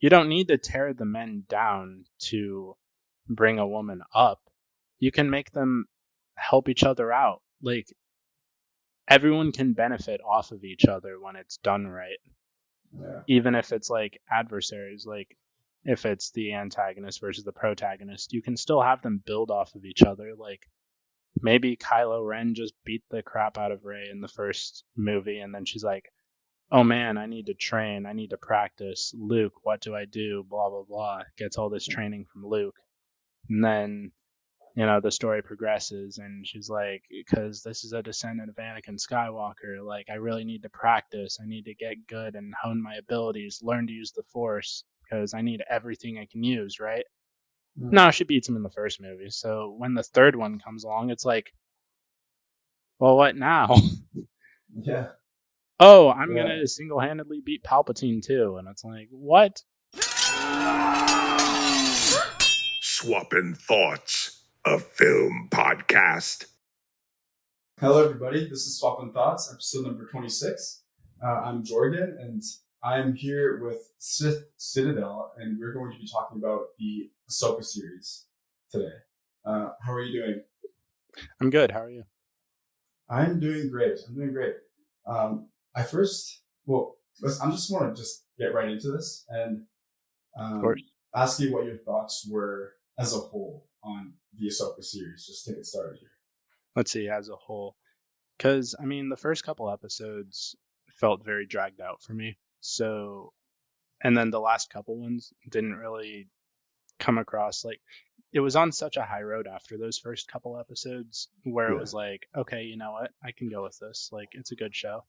You don't need to tear the men down to bring a woman up. You can make them help each other out. Like, everyone can benefit off of each other when it's done right. Yeah. Even if it's like adversaries, like if it's the antagonist versus the protagonist, you can still have them build off of each other. Like, maybe Kylo Ren just beat the crap out of Rey in the first movie, and then she's like, oh man, I need to train, I need to practice. Luke, what do I do? Blah, blah, blah. Gets all this training from Luke. And then, the story progresses, and she's like, because this is a descendant of Anakin Skywalker, like, I really need to practice. I need to get good and hone my abilities, learn to use the Force, because I need everything I can use, right? No, she beats him in the first movie. So when the third one comes along, it's like, well, what now? Yeah. Oh, I'm Yeah. gonna single-handedly beat Palpatine too, and it's like, what? Swappin' Thoughts, a film podcast. Hello, everybody. This is Swappin' Thoughts, episode number 26. I'm Jordan, and I'm here with Sith Citadel, and we're going to be talking about the Ahsoka series today. How are you doing? I'm good. How are you? I'm doing great. I just want to get right into this and ask you what your thoughts were as a whole on the Ahsoka series. Just to get started here. Let's see, as a whole. Because, the first couple episodes felt very dragged out for me. So, and then the last couple ones didn't really come across. Like, it was on such a high road after those first couple episodes where it was like, okay, you know what? I can go with this. Like, it's a good show.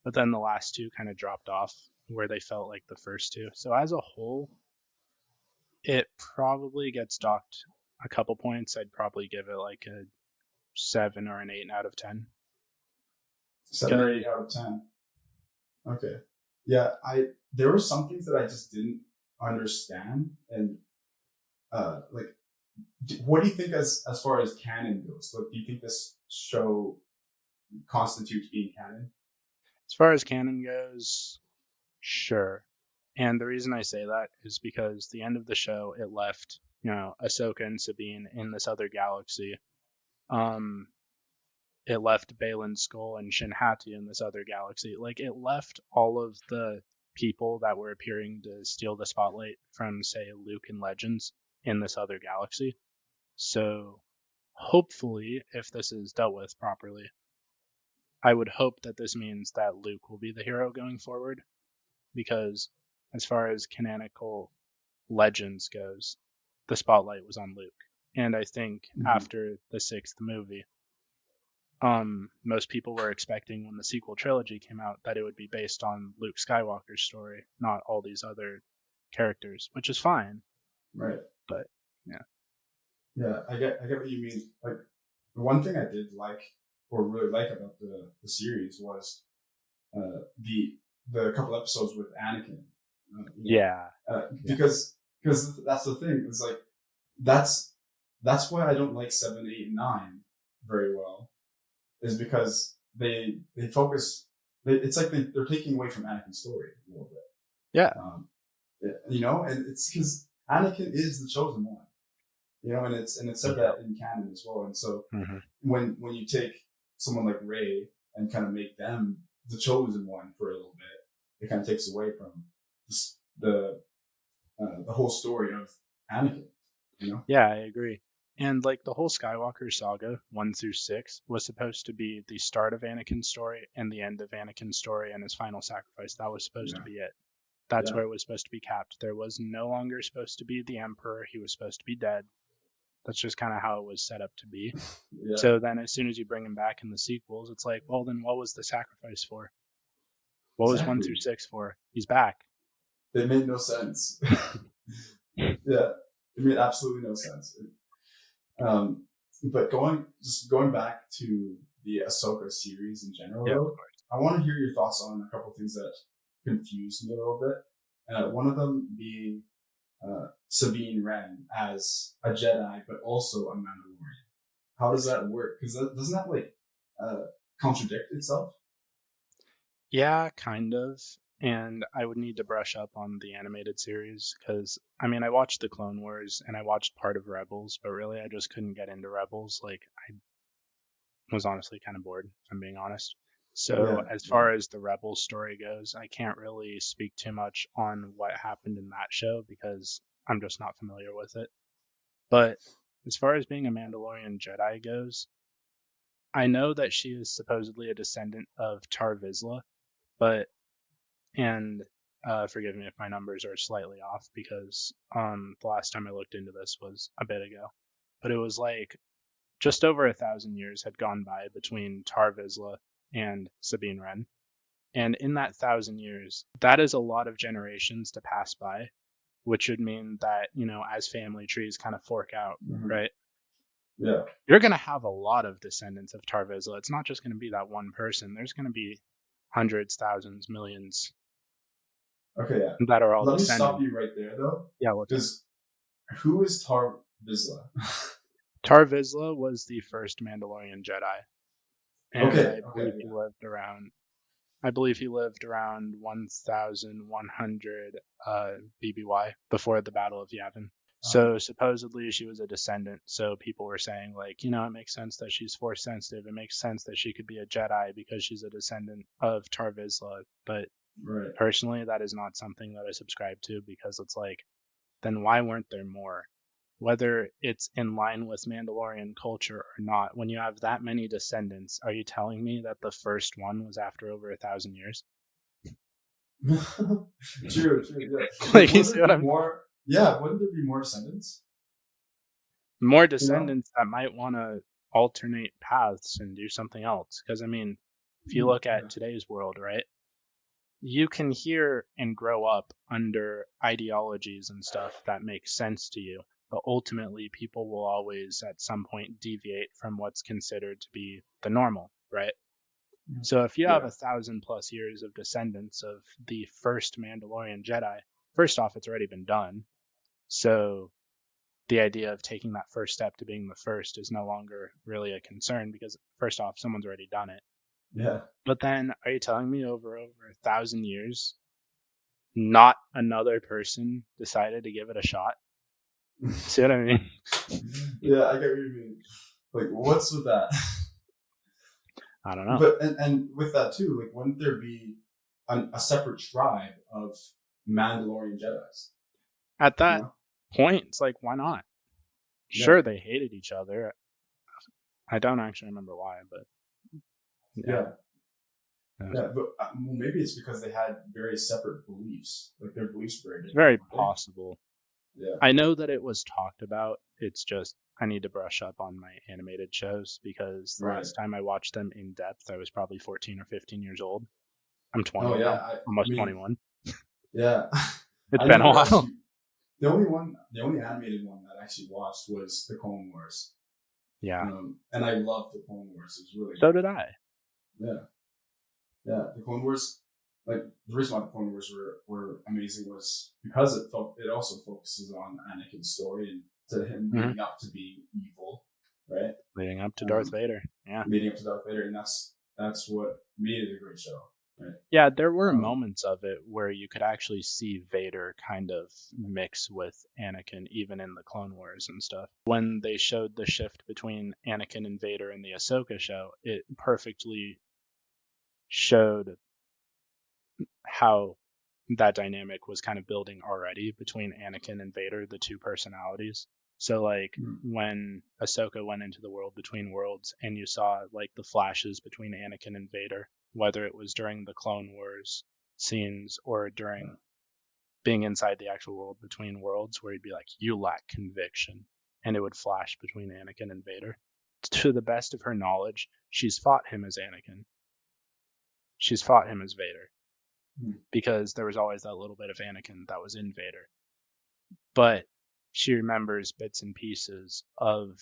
But then the last two kind of dropped off where they felt like the first two. So, as a whole, it probably gets docked a couple points. I'd probably give it like a 7 or an 8 out of 10. 7 or 8 out of 10. Okay. Yeah, there were some things that I just didn't understand, and what do you think as far as canon goes? Like, do you think this show constitutes being canon? As far as canon goes, sure. And the reason I say that is because the end of the show, it left, Ahsoka and Sabine in this other galaxy. It left Baylan Skoll and Shin Hati in this other galaxy. Like, it left all of the people that were appearing to steal the spotlight from, say, Luke and Legends in this other galaxy. So, hopefully, if this is dealt with properly, I would hope that this means that Luke will be the hero going forward, because as far as canonical Legends goes, the spotlight was on Luke. And I think after the sixth movie, most people were expecting when the sequel trilogy came out that it would be based on Luke Skywalker's story, not all these other characters, which is fine. Right. But yeah. Yeah, I get what you mean. Like, the one thing I did like or really like about the series was the couple episodes with Anakin. Because that's the thing. It's like that's why I don't like 7, 8, and 9 very well. Is because they focus. It's like they're taking away from Anakin's story a little bit. Yeah. And it's because Anakin is the chosen one. And it's said that in canon as well. And so when you take someone like Rey and kind of make them the chosen one for a little bit, it kind of takes away from the whole story of Anakin. Yeah, I agree. And like the whole Skywalker saga, 1 through 6, was supposed to be the start of Anakin's story and the end of Anakin's story and his final sacrifice. That was supposed to be it. That's where it was supposed to be capped. There was no longer supposed to be the Emperor. He was supposed to be dead. That's just kind of how it was set up to be. So then as soon as you bring him back in the sequels, it's like, well, then what was the sacrifice for? What was 1 through 6 for? He's back. It made no sense. Yeah, it made absolutely no sense. But going back to the Ahsoka series in general, though, I want to hear your thoughts on a couple of things that confused me a little bit. One of them being Sabine Wren as a Jedi, but also a Mandalorian. How does that work? Because doesn't that contradict itself? Yeah, kind of. and I would need to brush up on the animated series because, I mean, I watched the Clone Wars and I watched part of Rebels, but really I just couldn't get into Rebels. Like, I was honestly kind of bored, if I'm being honest. So, as far as the Rebels story goes, I can't really speak too much on what happened in that show because I'm just not familiar with it. But as far as being a Mandalorian Jedi goes, I know that she is supposedly a descendant of Tar Vizsla, but and forgive me if my numbers are slightly off because the last time I looked into this was a bit ago, but it was like just over 1,000 years had gone by between Tar Vizsla and Sabine Wren. And in that 1,000 years, that is a lot of generations to pass by, which would mean that, you know, as family trees kind of fork out, right? Yeah. You're going to have a lot of descendants of Tar Vizsla. It's not just going to be that one person. There's going to be hundreds, thousands, millions. Okay, yeah. That are all Let descendants. me stop you right there, though. Yeah, because who is Tar Vizsla? Tar Vizsla was the first Mandalorian Jedi, and I believe he lived around. I believe he lived around 1,100 BBY before the Battle of Yavin. So supposedly she was a descendant. So people were saying, like, you know, it makes sense that she's force sensitive. It makes sense that she could be a Jedi because she's a descendant of Tar Vizsla. But personally, that is not something that I subscribe to because it's like, then why weren't there more? Whether it's in line with Mandalorian culture or not, when you have that many descendants, are you telling me that the first one was after over 1,000 years? True, yeah. Like, you see what I'm... Yeah, wouldn't there be more descendants? More descendants that might want to alternate paths and do something else. Because, I mean, if you look at today's world, right, you can hear and grow up under ideologies and stuff that make sense to you, but ultimately people will always at some point deviate from what's considered to be the normal, right? So if you have 1,000+ years of descendants of the first Mandalorian Jedi, first off, it's already been done. So the idea of taking that first step to being the first is no longer really a concern because first off, someone's already done it. Yeah. But then are you telling me over 1,000 years, not another person decided to give it a shot? See what I mean? Yeah, I get what you mean. Like, what's with that? I don't know. But and with that too, like, wouldn't there be a separate tribe of Mandalorian Jedis? At that point, it's like, why not? Sure, they hated each other. I don't actually remember why, but yeah, but well, maybe it's because they had very separate beliefs. Like, their beliefs were different. Very possible. Yeah. I know that it was talked about. It's just I need to brush up on my animated shows because the last time I watched them in depth, I was probably 14 or 15 years old. I'm 20 now, almost 21. Yeah. It's been a while. The only animated one that I actually watched was the Clone Wars. Yeah. And I loved the Clone Wars. It was really So did I. Yeah. Yeah. The Clone Wars, like, the reason why the Clone Wars were amazing was because it also focuses on Anakin's story and to him leading up to being evil, right? Leading up to Darth Vader. Yeah. Leading up to Darth Vader, and that's what made it a great show. Right? Yeah, there were moments of it where you could actually see Vader kind of mix with Anakin, even in the Clone Wars and stuff. When they showed the shift between Anakin and Vader in the Ahsoka show, it perfectly showed how that dynamic was kind of building already between Anakin and Vader, the two personalities. So, like, when Ahsoka went into the world between worlds and you saw, like, the flashes between Anakin and Vader, whether it was during the Clone Wars scenes or during being inside the actual world between worlds, where he'd be like, you lack conviction, and it would flash between Anakin and Vader. To the best of her knowledge, she's fought him as Anakin. She's fought him as Vader. Because there was always that little bit of Anakin that was in Vader. But she remembers bits and pieces of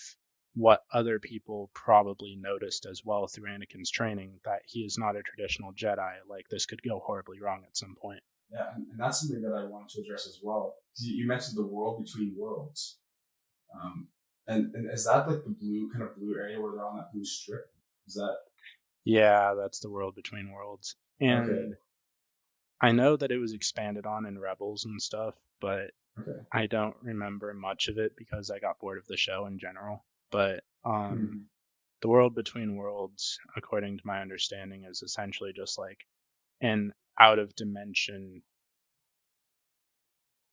what other people probably noticed as well through Anakin's training, that he is not a traditional Jedi. Like, this could go horribly wrong at some point. Yeah, and that's something that I wanted to address as well. You mentioned the world between worlds. And is that like the blue area where they're on that blue strip? Is that? Yeah, that's the world between worlds. And I know that it was expanded on in Rebels and stuff, but Okay. I don't remember much of it because I got bored of the show in general. But the world between worlds, according to my understanding, is essentially just like an out of dimension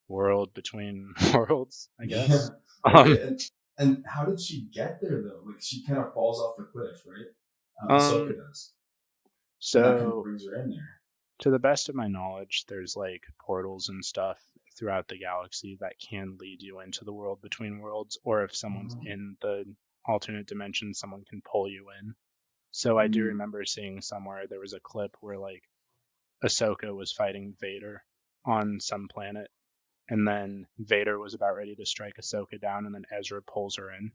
world between worlds, I guess. Yeah. Okay. And how did she get there though? Like she kind of falls off the cliff, right? Ahsoka does. And that kind of So brings her in there. to the best of my knowledge, there's like portals and stuff throughout the galaxy that can lead you into the world between worlds, or if someone's in the alternate dimension, someone can pull you in. So I do remember seeing somewhere there was a clip where like Ahsoka was fighting Vader on some planet, and then Vader was about ready to strike Ahsoka down, and then Ezra pulls her in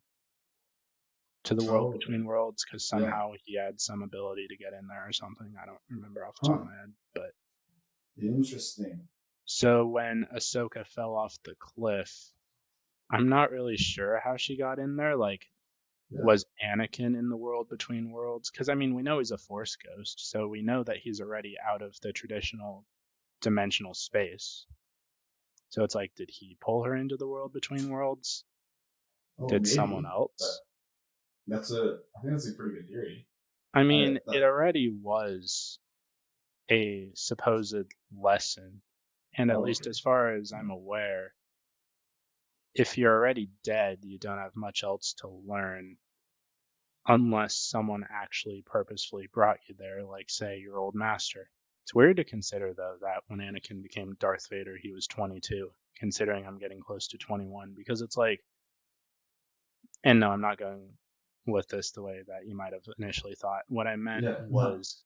to the world between worlds because somehow he had some ability to get in there or something. I don't remember off the top of my head, but interesting. So when Ahsoka fell off the cliff, I'm not really sure how she got in there. Like, was Anakin in the world between worlds? Because I mean, we know he's a Force ghost, so we know that he's already out of the traditional dimensional space. So it's like, did he pull her into the world between worlds? Did maybe, someone else? I think that's a pretty good theory. I mean, it already was a supposed lesson, and at least as far as I'm aware, if you're already dead, you don't have much else to learn unless someone actually purposefully brought you there, like, say, your old master. It's weird to consider, though, that when Anakin became Darth Vader, he was 22, considering I'm getting close to 21, because it's like, and no, I'm not going with this the way that you might have initially thought. What I meant was,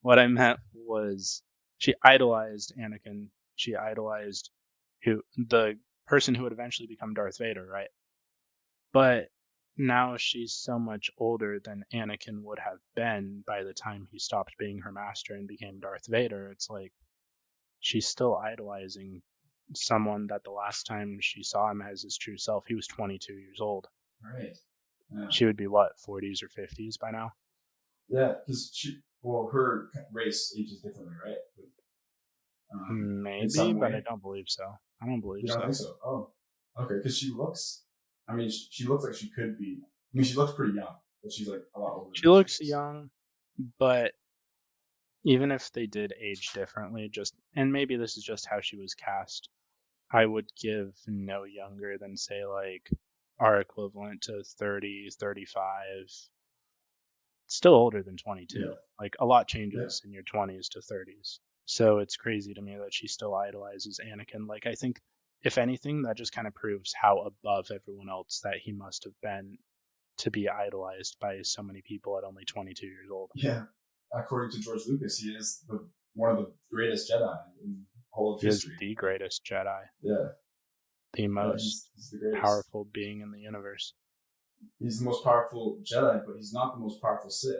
what I meant was, she idolized Anakin. She idolized the person who would eventually become Darth Vader, right? But now she's so much older than Anakin would have been by the time he stopped being her master and became Darth Vader. It's like she's still idolizing someone that the last time she saw him as his true self, he was 22 years old. Right. Yeah. She would be what, 40s or 50s by now? Yeah, because her race ages differently, right? Maybe, but I don't believe so. I don't believe so. You don't think so? Oh, okay. Because she looks, I mean, she looks like she could be. I mean, she looks pretty young, but she's like a lot older. She looks young, but even if they did age differently, and maybe this is just how she was cast, I would give no younger than, say, like our equivalent to 30, 35. Still older than 22. Yeah. Like a lot changes in your 20s to 30s. So it's crazy to me that she still idolizes Anakin. Like, I think, if anything, that just kind of proves how above everyone else that he must have been to be idolized by so many people at only 22 years old. Yeah. According to George Lucas, he is one of the greatest Jedi in all of history. He is the greatest Jedi. Yeah. The most he's the powerful being in the universe. He's the most powerful Jedi, but he's not the most powerful Sith,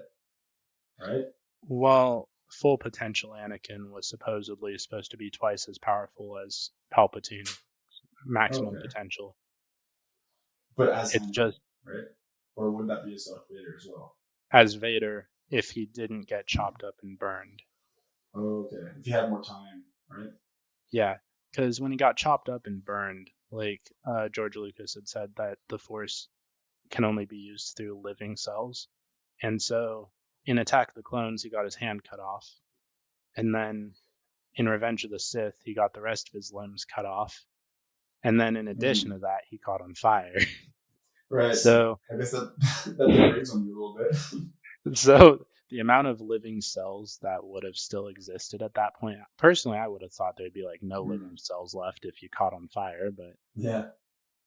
right? Well, full potential Anakin was supposedly supposed to be twice as powerful as Palpatine. Maximum potential. But as it's Anakin, just right? Or would that be as Darth Vader as well? As Vader, if he didn't get chopped up and burned. Oh, okay. If he had more time, right? Yeah, because when he got chopped up and burned, like George Lucas had said that the Force can only be used through living cells. And so in Attack of the Clones, he got his hand cut off. And then in Revenge of the Sith, he got the rest of his limbs cut off. And then in addition to that, he caught on fire. Right. So I guess that degrades on you a little bit. So the amount of living cells that would have still existed at that point, personally, I would have thought there'd be like no living cells left if you caught on fire. But yeah,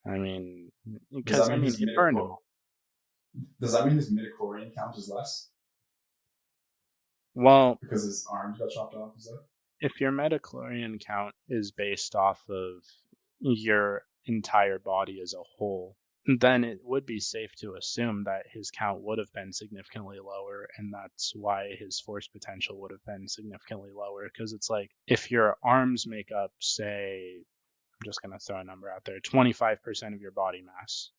I mean, because it burned him. Does that mean his midichlorian count is less? Well, because his arms got chopped off, is that? If your midichlorian count is based off of your entire body as a whole, then it would be safe to assume that his count would have been significantly lower, and that's why his force potential would have been significantly lower. Because it's like, if your arms make up, say, I'm just going to throw a number out there, 25% of your body mass.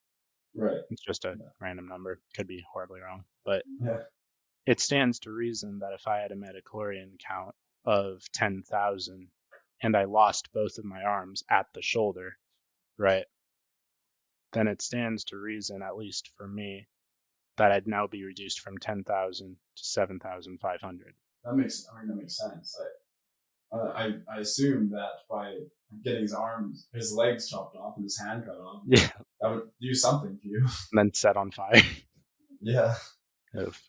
Right. It's just a random number. Could be horribly wrong. But it stands to reason that if I had a midichlorian count of 10,000 and I lost both of my arms at the shoulder, right? Then it stands to reason, at least for me, that I'd now be reduced from 10,000 to 7,500. That makes sense. I assume that by getting his legs chopped off and his hand cut off, yeah, that would do something to you. And then set on fire. Yeah. Oof.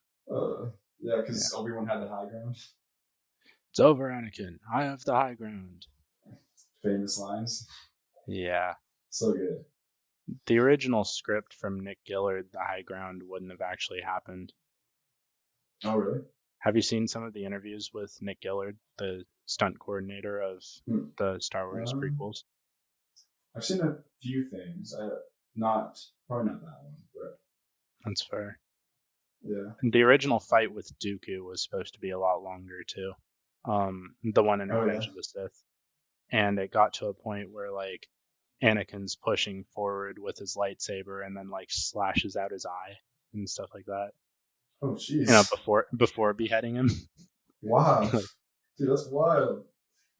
Yeah, because Obi-Wan had the high ground. It's over, Anakin. I have the high ground. Famous lines. Yeah. So good. The original script from Nick Gillard, the high ground, wouldn't have actually happened. Oh, really? Have you seen some of the interviews with Nick Gillard, the stunt coordinator of the Star Wars prequels? I've seen a few things. Probably not that one, but that's fair. Yeah. And the original fight with Dooku was supposed to be a lot longer too. The one in Revenge of the Sith. And it got to a point where like Anakin's pushing forward with his lightsaber and then like slashes out his eye and stuff like that. Oh jeez. You know, before beheading him. Wow. Dude, that's wild.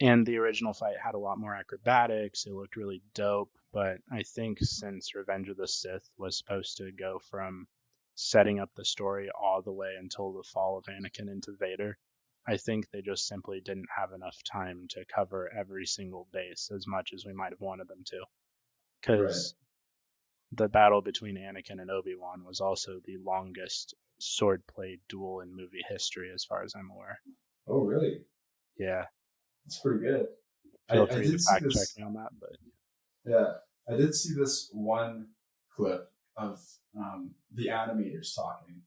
And the original fight had a lot more acrobatics. It looked really dope. But I think since Revenge of the Sith was supposed to go from setting up the story all the way until the fall of Anakin into Vader, I think they just simply didn't have enough time to cover every single base as much as we might have wanted them to. Because the battle between Anakin and Obi-Wan was also the longest swordplay duel in movie history, as far as I'm aware. Oh, really? Yeah. That's pretty good. Feel free to fact check me on that, but yeah, I did see this one clip of the animators talking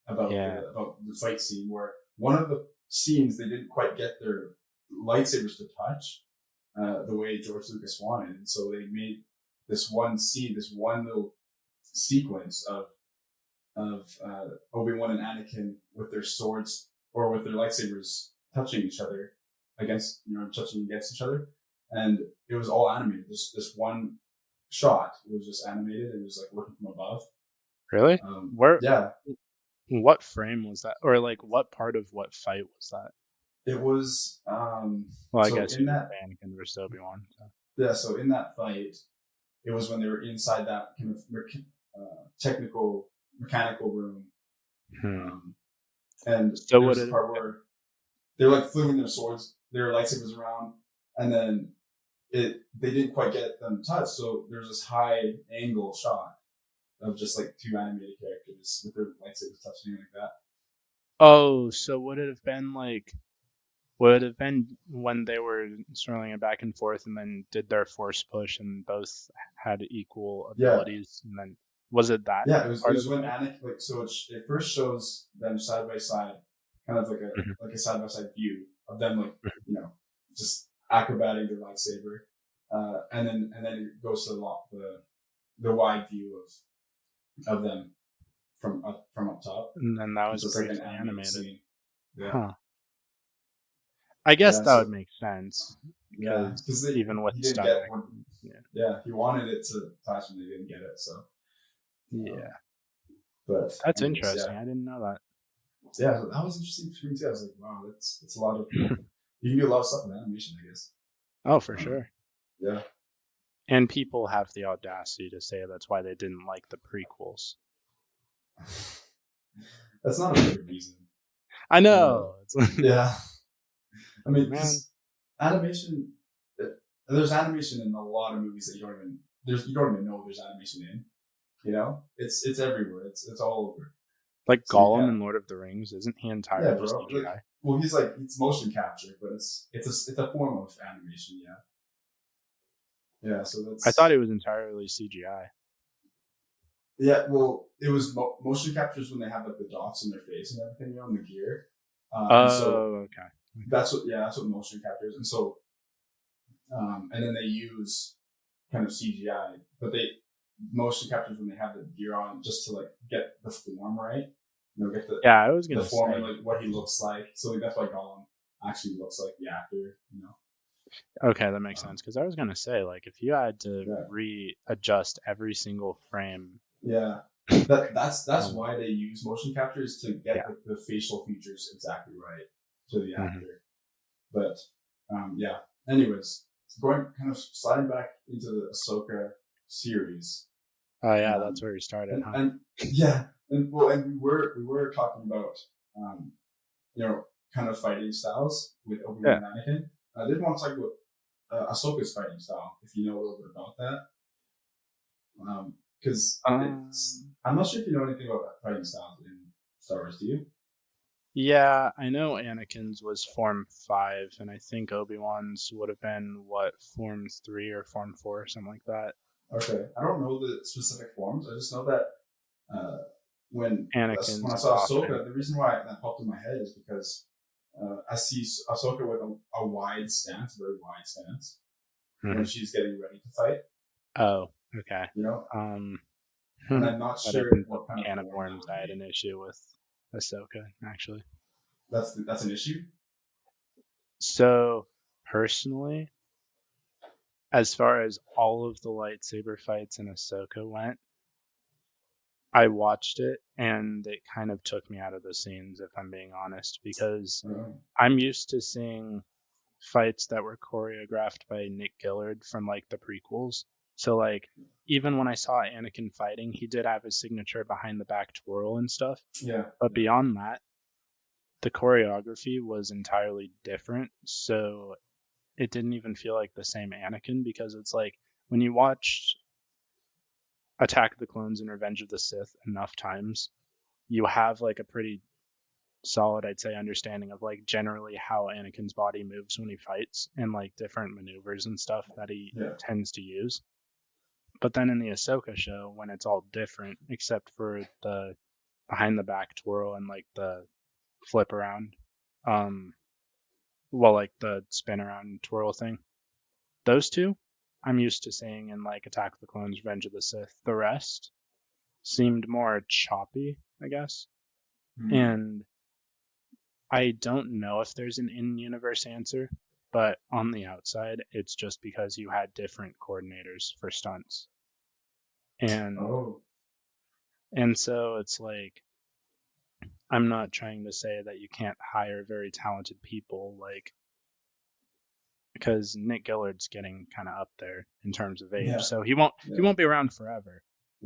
about the fight scene where one of the scenes they didn't quite get their lightsabers to touch the way George Lucas wanted, and so they made this one scene, this one little sequence of Obi-Wan and Anakin with their swords or with their lightsabers touching each other touching against each other, and it was all animated. This one shot was just animated. It was like looking from above. Really? Where? Yeah. What frame was that, or like what part of what fight was that? It was. Well, I guess in that Anakin versus Obi-Wan. So. Yeah. So in that fight, it was when they were inside that kind of mechanical room, and so there was the part where they were like flinging their lightsabers around, and then they didn't quite get them touched, so there's this high angle shot of just like two animated characters with their lightsabers touching like that. Oh, so would it have been when they were swirling it back and forth and then did their force push and both had equal abilities, and then was it that? Yeah, it was when Anakin, so it first shows them side by side, kind of like a side by side view of them, just acrobating their lightsaber, and then it goes to the wide view of them from up top, and then that was pretty like animated. Scene. Yeah. Huh. I guess that would make sense. Because even with stuff, he wanted it to touch and they didn't get it, so but that's interesting. I didn't know that. Yeah, that was interesting for me too. I was like, wow, that's a lot of you can do a lot of stuff in animation, I guess. Oh, for sure. Yeah. And people have the audacity to say that's why they didn't like the prequels. That's not a good reason. I know. Yeah. I mean, animation. There's animation in a lot of movies that you don't even know there's animation in. You know, it's everywhere. It's all over. Like Gollum in Lord of the Rings, isn't he entirely just CGI? Well, it's motion capture, but it's a form of animation. Yeah. Yeah. So that's. I thought it was entirely CGI. Yeah, well, it was motion captures when they have like the dots in their face and everything, on the gear. Okay. That's what motion captures, and so, and then they use kind of CGI, but motion captures when they have the gear on just to like get the form right, get the I was gonna the form and like what he looks like. So that's why Gollum actually looks like the actor, Okay, that makes sense, because I was gonna say, like, if you had to readjust every single frame. Yeah, that's why they use motion captures to get the facial features exactly right to the actor. But yeah. Anyways, going kind of sliding back into the Ahsoka series. Oh yeah, that's where you started, huh? And yeah, and we were talking about kind of fighting styles with Obi-Wan and Anakin. I did want to talk about Ahsoka's fighting style, if you know a little bit about that. Because I'm not sure if you know anything about fighting styles in Star Wars. Do you? Yeah, I know Anakin's was Form 5, and I think Obi-Wan's would have been, Form 3 or Form 4, something like that. Okay. I don't know the specific forms. I just know that when I saw Ahsoka, the reason why that popped in my head is because I see Ahsoka with a wide stance, a very wide stance, when she's getting ready to fight. Oh, okay. And I'm not sure what kind of can of worms I had an issue with Ahsoka, actually. That's an issue? So, personally, as far as all of the lightsaber fights in Ahsoka went, I watched it and it kind of took me out of the scenes, if I'm being honest, because I'm used to seeing fights that were choreographed by Nick Gillard from like the prequels. So like even when I saw Anakin fighting, he did have his signature behind the back twirl and stuff. Yeah. But beyond that, the choreography was entirely different. So it didn't even feel like the same Anakin, because it's like when you watched Attack of the Clones and Revenge of the Sith enough times, you have like a pretty solid, I'd say, understanding of like generally how Anakin's body moves when he fights and like different maneuvers and stuff that he tends to use. But then in the Ahsoka show, when it's all different, except for the behind the back twirl and like the flip around, like the spin around twirl thing, those two I'm used to seeing in like Attack of the Clones, Revenge of the Sith. The rest seemed more choppy, I guess. And I don't know if there's an in-universe answer, but on the outside, it's just because you had different coordinators for stunts. And so it's like, I'm not trying to say that you can't hire very talented people, like, because Nick Gillard's getting kind of up there in terms of age, so he won't be around forever.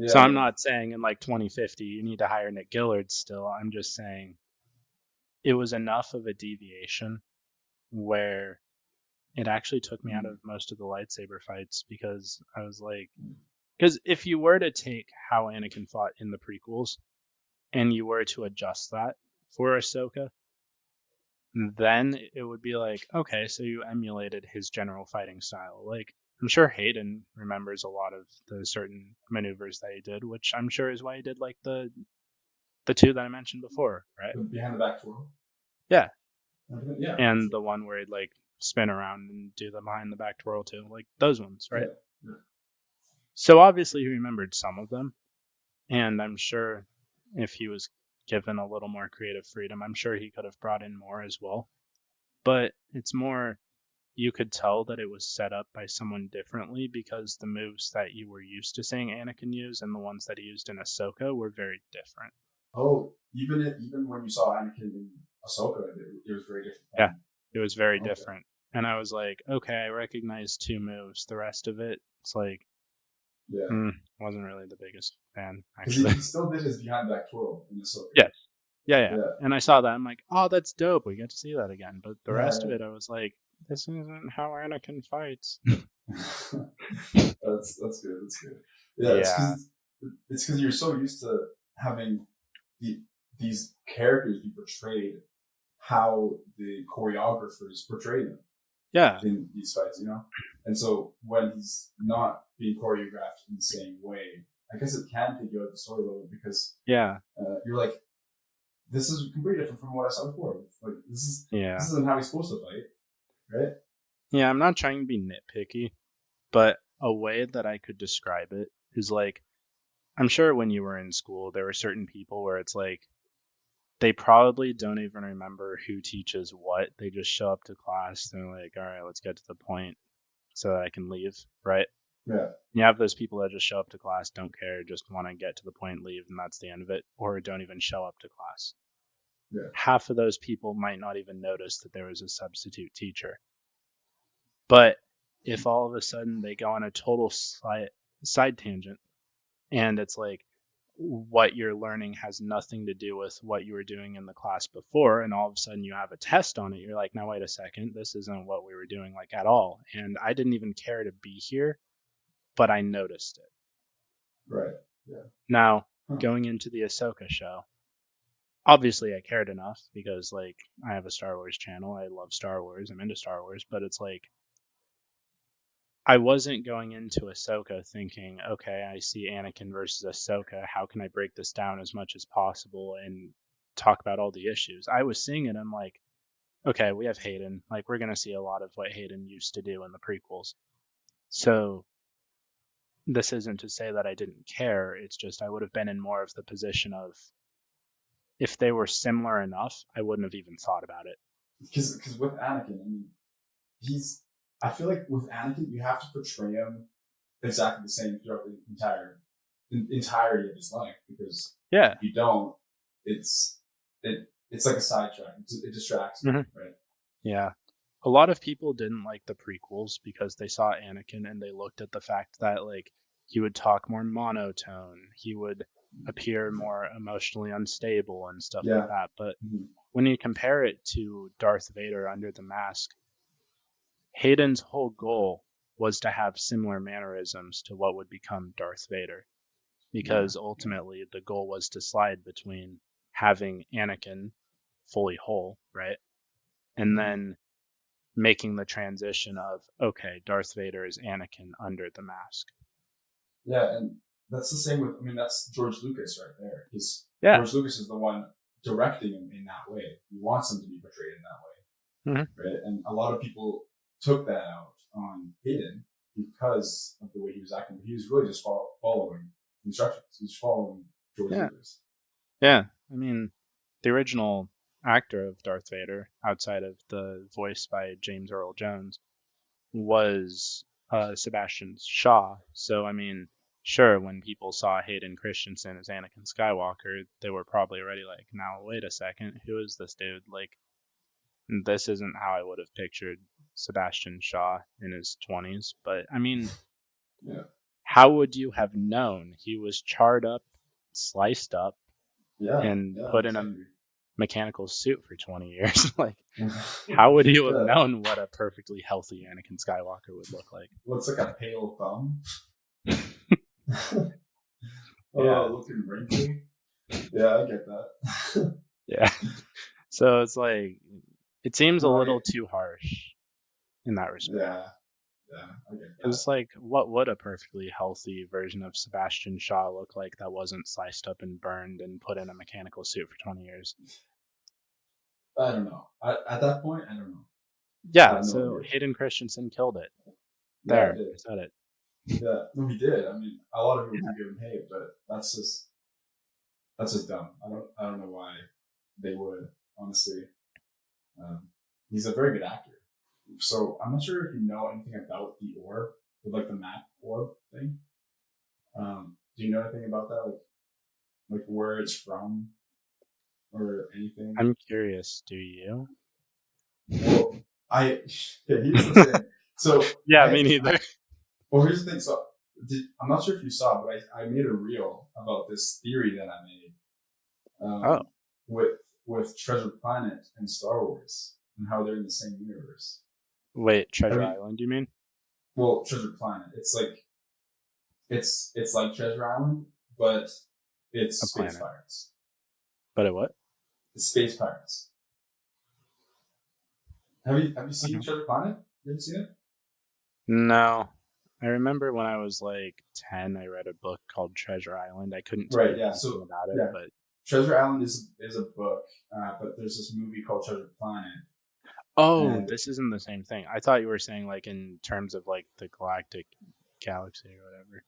So I'm not saying in like 2050 you need to hire Nick Gillard still. I'm just saying it was enough of a deviation where it actually took me out of most of the lightsaber fights, because I was like, because if you were to take how Anakin fought in the prequels and you were to adjust that for Ahsoka, then it would be like, okay, so you emulated his general fighting style. Like, I'm sure Hayden remembers a lot of the certain maneuvers that he did, which I'm sure is why he did like the two that I mentioned before, right? Behind the back twirl. Yeah. Yeah. And the one where he'd like spin around and do the behind the back twirl too, like those ones, right? Yeah. So obviously he remembered some of them, and I'm sure if he was given a little more creative freedom, I'm sure he could have brought in more as well. But it's more, you could tell that it was set up by someone differently, because the moves that you were used to seeing Anakin use and the ones that he used in Ahsoka were very different. Oh, even when you saw Anakin in Ahsoka, it was very different. Yeah, it was very different. And I was like, okay, I recognize two moves. The rest of it, it's like, wasn't really the biggest fan, actually. He still did his behind back twirl in Ahsoka. Yes. Yeah. And I saw that. I'm like, oh, that's dope. We get to see that again. But the rest of it, I was like, this isn't how Anakin fights. That's good. That's good. Yeah. It's because you're so used to having these characters be portrayed how the choreographers portray them. Yeah. In these fights, And so when he's not being choreographed in the same way, I guess it can take you out of the story a little, because you're like, this is completely different from what I saw before. Like this isn't how he's supposed to fight, right? Yeah, I'm not trying to be nitpicky, but a way that I could describe it is like, I'm sure when you were in school, there were certain people where it's like, they probably don't even remember who teaches what. They just show up to class and they're like, all right, let's get to the point so that I can leave, right? Yeah. You have those people that just show up to class, don't care, just want to get to the point, leave, and that's the end of it, or don't even show up to class. half of those people might not even notice that there was a substitute teacher. But if all of a sudden they go on a total side tangent, and it's like what you're learning has nothing to do with what you were doing in the class before, and all of a sudden you have a test on it, you're like, now wait a second, this isn't what we were doing like at all, and I didn't even care to be here, but I noticed it. Right. Yeah. Now, going into the Ahsoka show, obviously I cared enough because like I have a Star Wars channel, I love Star Wars, I'm into Star Wars, but it's like I wasn't going into Ahsoka thinking, okay, I see Anakin versus Ahsoka. How can I break this down as much as possible and talk about all the issues? I was seeing it. I'm like, okay, we have Hayden. Like, we're going to see a lot of what Hayden used to do in the prequels. So this isn't to say that I didn't care. It's just I would have been in more of the position of if they were similar enough, I wouldn't have even thought about it. Because with Anakin, I mean, I feel like with Anakin, you have to portray him exactly the same throughout the entirety of his life, because if you don't, it's like a sidetrack. It distracts you, right? Yeah. A lot of people didn't like the prequels because they saw Anakin and they looked at the fact that like he would talk more monotone, he would appear more emotionally unstable and stuff like that. But when you compare it to Darth Vader under the mask, Hayden's whole goal was to have similar mannerisms to what would become Darth Vader, because ultimately the goal was to slide between having Anakin fully whole, right? And then making the transition of, okay, Darth Vader is Anakin under the mask. Yeah, and that's the same with, I mean, that's George Lucas right there, because George Lucas is the one directing him in that way. He wants him to be portrayed in that way, right? And a lot of people took that out on Hayden because of the way he was acting. He was really just following instructions. He was following George Lucas. Yeah, I mean, the original actor of Darth Vader, outside of the voice by James Earl Jones, was Sebastian Shaw. So, I mean, sure, when people saw Hayden Christensen as Anakin Skywalker, they were probably already like, now, wait a second, who is this dude? Like, this isn't how I would have pictured Sebastian Shaw in his 20s. But, I mean, how would you have known? He was charred up, sliced up, and put in a mechanical suit for 20 years. Like, how would you have known what a perfectly healthy Anakin Skywalker would look like? Looks like a pale thumb. Looking wrinkly. Yeah, I get that. Yeah. So it's like, it seems a little too harsh in that respect. Yeah, I get that. It's like, what would a perfectly healthy version of Sebastian Shaw look like that wasn't sliced up and burned and put in a mechanical suit for 20 years? I don't know. At that point, I don't know. Yeah, so Hayden Christensen killed it. Yeah, there, I said it. Yeah, no, he did. I mean, a lot of people give him hate, but that's just dumb. I don't know why they would, honestly. He's a very good actor. So I'm not sure if you know anything about the orb, with like the Map Orb thing. Do you know anything about that? Like where it's from or anything? I'm curious. Do you? Well, here's the thing. So yeah, me neither. Well, here's the thing. So I'm not sure if you saw, but I made a reel about this theory that I made. With Treasure Planet and Star Wars and how they're in the same universe. Wait, Treasure Island, you mean? Well, Treasure Planet. It's like Treasure Island, but it's a space planet. pirates. But what? It's space pirates. Have you seen Treasure Planet? Have you seen it? No. I remember when I was like 10, I read a book called Treasure Island. I couldn't tell you anything about it, but Treasure Island is a book, but there's this movie called Treasure Planet. Oh, this isn't the same thing. I thought you were saying like in terms of like the galactic galaxy or whatever.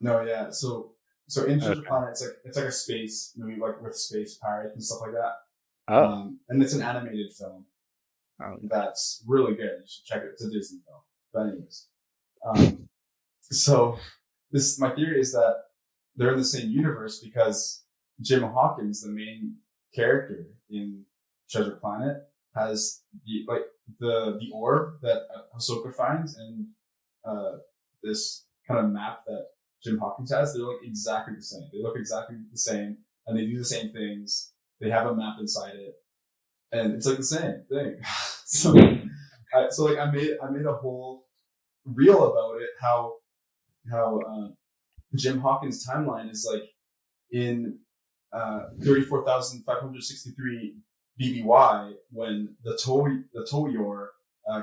No, yeah. So in Treasure Planet, it's like a space movie, like with space pirates and stuff like that. Oh. And it's an animated film. Oh. That's really good. You should check it. It's a Disney film. But anyways, so my theory is that they're in the same universe because Jim Hawkins, the main character in Treasure Planet has the orb that Ahsoka finds and this kind of map that Jim Hawkins has. They look exactly the same. They look exactly the same, and they do the same things. They have a map inside it, and it's like the same thing. So I made a whole reel about it. How Jim Hawkins' timeline is like in 34,563 BBY when the Toyor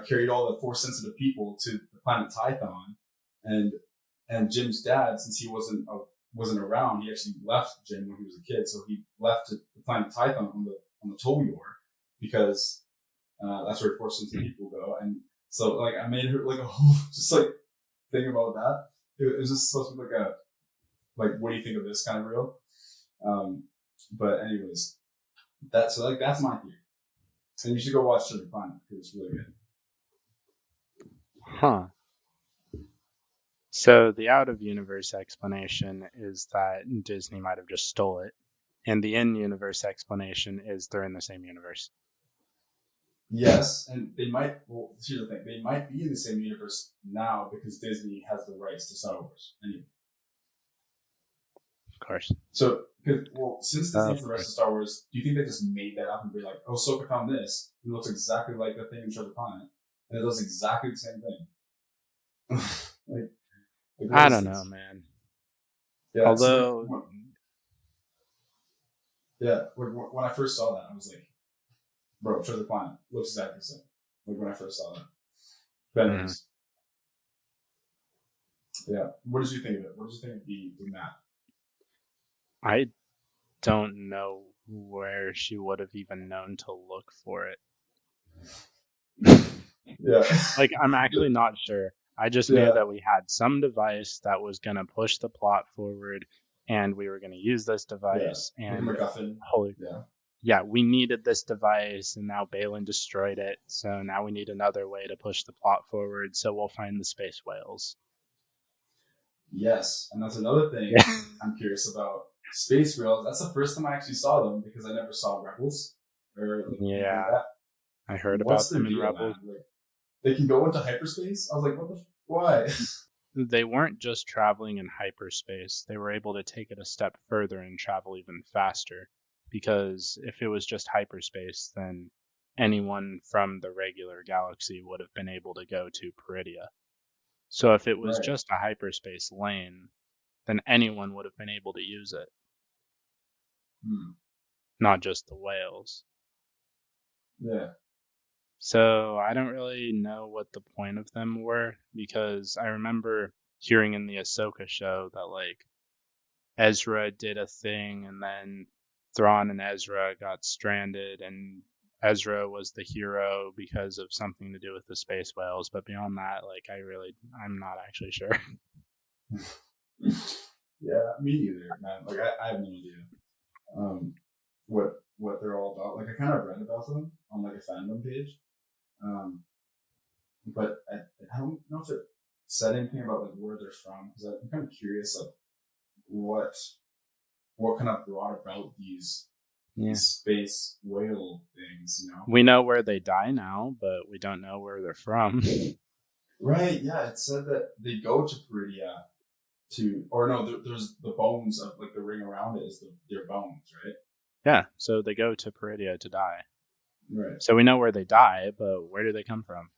carried all the Force sensitive people to the planet Tython, and Jim's dad, since he wasn't around, he actually left Jim when he was a kid, so he left the planet Tython on the Toyor because that's where Force sensitive people go, and so like I made her like a whole just like thing about that. It was just supposed to be like what do you think of this kind of reel? But anyways, that's my theory. And you should go watch Treasure Planet because it's really good. Huh. So the out-of-universe explanation is that Disney might have just stole it, and the in-universe explanation is they're in the same universe. Yes, and they might. Well, here's the thing: they might be in the same universe now because Disney has the rights to Star Wars. Anyway. Of course. So, since Disney has the rights to Star Wars, do you think they just made that up and be like, "Oh, Ahsoka found this. It looks exactly like the thing in Treasure Planet, and it does exactly the same thing." I don't know, man. Yeah. Although, when I first saw that, I was like, "Bro, Treasure Planet looks exactly the same." Like when I first saw that. But anyways, yeah. What did you think of it? What did you think of the map? I don't know where she would have even known to look for it. Yeah. Like, I'm actually not sure. I just knew that we had some device that was going to push the plot forward, and we were going to use this device. Yeah. And MacGuffin. Yeah, we needed this device, and now Balin destroyed it. So now we need another way to push the plot forward. So we'll find the space whales. Yes, and that's another thing I'm curious about. Space whales. That's the first time I actually saw them because I never saw Rebels. I heard about them in Rebels. Like, they can go into hyperspace. I was like, why? They weren't just traveling in hyperspace. They were able to take it a step further and travel even faster. Because if it was just hyperspace, then anyone from the regular galaxy would have been able to go to Peridia. So if it was just a hyperspace lane, then anyone would have been able to use it. Not just the whales. Yeah. So I don't really know what the point of them were, because I remember hearing in the Ahsoka show that like Ezra did a thing, and then Thrawn and Ezra got stranded, and Ezra was the hero because of something to do with the space whales. But beyond that, like I'm not actually sure. Yeah, me either, man. Like I have no idea what they're all about. Like I kind of read about them on like a fandom page, but I don't know if it said anything about like where they're from, because I'm kind of curious like what kind of brought about these space whale things, you know? We know where they die now, but we don't know where they're from. Right, yeah. It said that they go to Peridia there's the bones of like the ring around it is their bones, right? Yeah, so they go to Peridia to die. Right. So we know where they die, but where do they come from?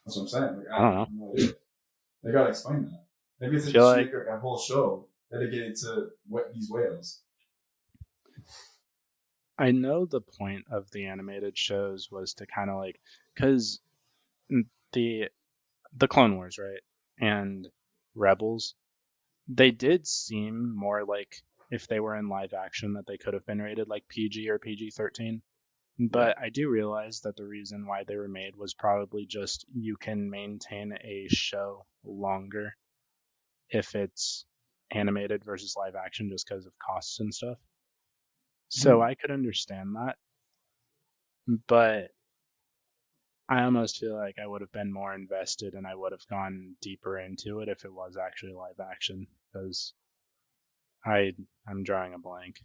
That's what I'm saying. Like, I don't know. No idea. They gotta explain that. Maybe if they just make a whole show dedicated to these whales. I know the point of the animated shows was to kind of like, because the Clone Wars, right, and Rebels, they did seem more like if they were in live action that they could have been rated like PG or PG-13. But I do realize that the reason why they were made was probably just you can maintain a show longer if it's animated versus live action just because of costs and stuff. So I could understand that. But I almost feel like I would have been more invested and I would have gone deeper into it if it was actually live action, because I'm drawing a blank.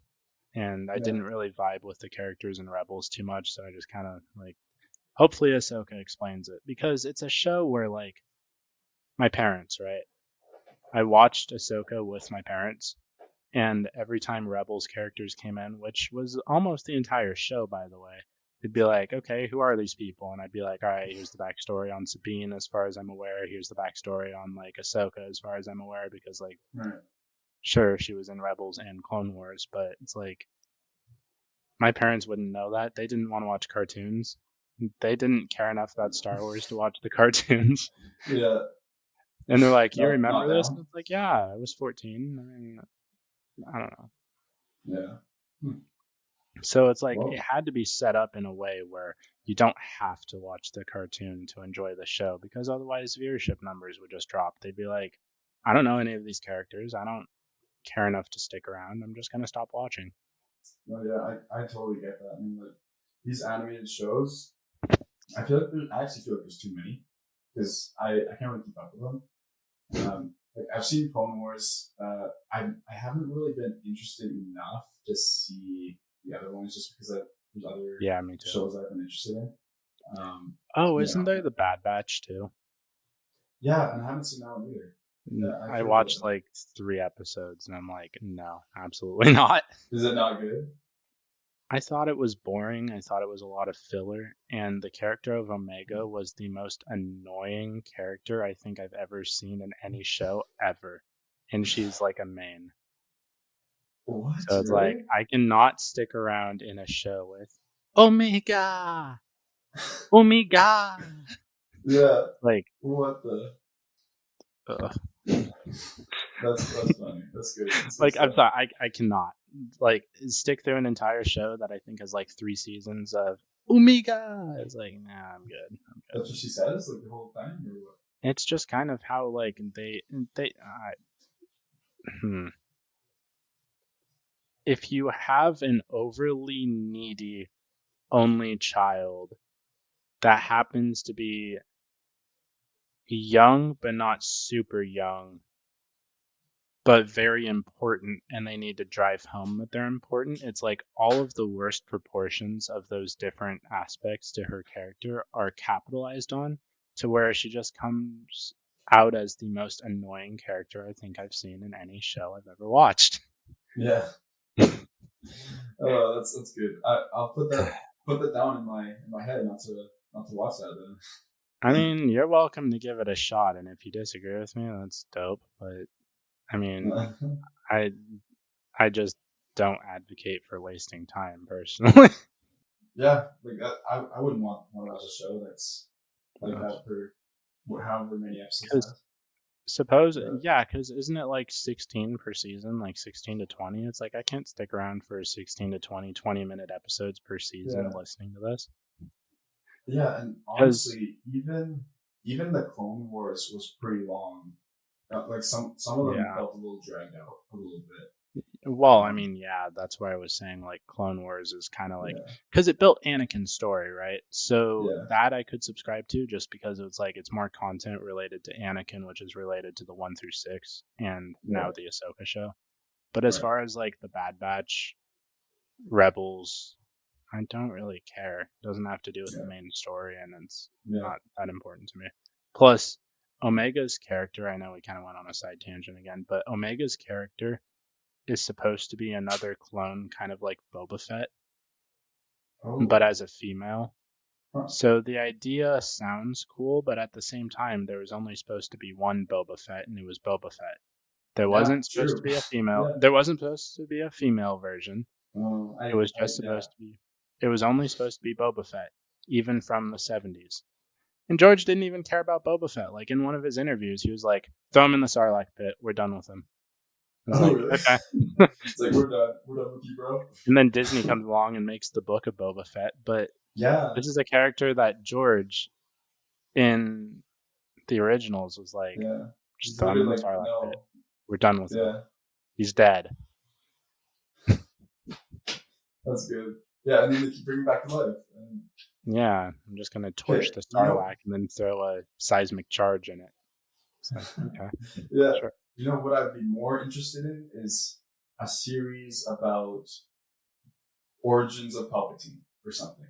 and I didn't really vibe with the characters in Rebels too much, so I just kind of like, hopefully Ahsoka explains it, because it's a show where like my parents, right? I watched Ahsoka with my parents, and every time Rebels characters came in, which was almost the entire show, by the way, they'd be like, okay, who are these people? And I'd be like, all right, here's the backstory on Sabine, as far as I'm aware. Here's the backstory on like Ahsoka, as far as I'm aware, because like, sure, she was in Rebels and Clone Wars, but it's like, my parents wouldn't know that. They didn't want to watch cartoons. They didn't care enough about Star Wars to watch the cartoons. Yeah. And they're like, you Not remember this? down. And it's like, yeah, I was 14. I mean, I don't know. Yeah. So it's like, Well, it had to be set up in a way where you don't have to watch the cartoon to enjoy the show, because otherwise viewership numbers would just drop. They'd be like, I don't know any of these characters. I don't care enough to stick around. I'm just going to stop watching. no, yeah, I totally get that. I mean, like, these animated shows, I actually feel like there's too many, because I can't really keep up with them. Like, I've seen Clone Wars. I haven't really been interested enough to see the other ones, just because there's other Me too. shows I've been interested in. Isn't there the Bad Batch too? Yeah, and I haven't seen that one either. Yeah, I watched like 3 episodes and I'm like, no, absolutely not. Is it not good? I thought it was boring. I thought it was a lot of filler. And the character of Omega was the most annoying character I think I've ever seen in any show ever. And she's like a main. What? So it's really? like, I cannot stick around in a show with Omega! Omega! Yeah. Like, what the? That's funny. That's good. That's like, good I'm sorry, I cannot like stick through an entire show that I think has like 3 seasons of Omega. It's like, nah, I'm good. That's what she says, like the whole time, or what? It's just kind of how like if you have an overly needy only child that happens to be young but not super young, but very important, and they need to drive home that they're important, it's like all of the worst proportions of those different aspects to her character are capitalized on, to where she just comes out as the most annoying character I think I've seen in any show I've ever watched. Yeah. Oh, that's good. I'll put that down in my head, not to watch that then. I mean, you're welcome to give it a shot, and if you disagree with me, that's dope. But I mean, I just don't advocate for wasting time personally. Yeah, like that, I wouldn't want to watch a show that's like that for however many episodes has. Suppose, yeah, because isn't it like 16 per season, like 16 to 20? It's like, I can't stick around for 16 to 20-minute episodes per season listening to this. Yeah, and honestly, even the Clone Wars was pretty long. Like some of them felt a little dragged out a little bit. Well, I mean, yeah, that's why I was saying like Clone Wars is kind of like, because it built Anakin's story, right? So that I could subscribe to, just because it's like it's more content related to Anakin, which is related to the 1 through 6, and now the Ahsoka show. But as far as like the Bad Batch, Rebels, I don't really care. It doesn't have to do with the main story, and it's not that important to me. Plus, Omega's character, I know we kind of went on a side tangent again, but Omega's character is supposed to be another clone, kind of like Boba Fett, but as a female. So the idea sounds cool, but at the same time, there was only supposed to be one Boba Fett, and it was Boba Fett. There wasn't supposed to be a female. There wasn't supposed to be a female version. It was just supposed to be. It was only supposed to be Boba Fett, even from the 70s. And George didn't even care about Boba Fett. Like in one of his interviews, he was like, "Throw him in the Sarlacc pit. We're done with him." I was like, really? Okay. It's like, we're done with you, bro. And then Disney comes along and makes the book of Boba Fett, but this is a character that George in the originals was like, just throw him in the Sarlacc pit. We're done with him. He's dead. That's good. Yeah, and then they keep bringing back to life. Yeah, I'm just gonna torch the Sarlacc and then throw a seismic charge in it. So, okay. Yeah. Sure. You know what I'd be more interested in is a series about Origins of Palpatine or something,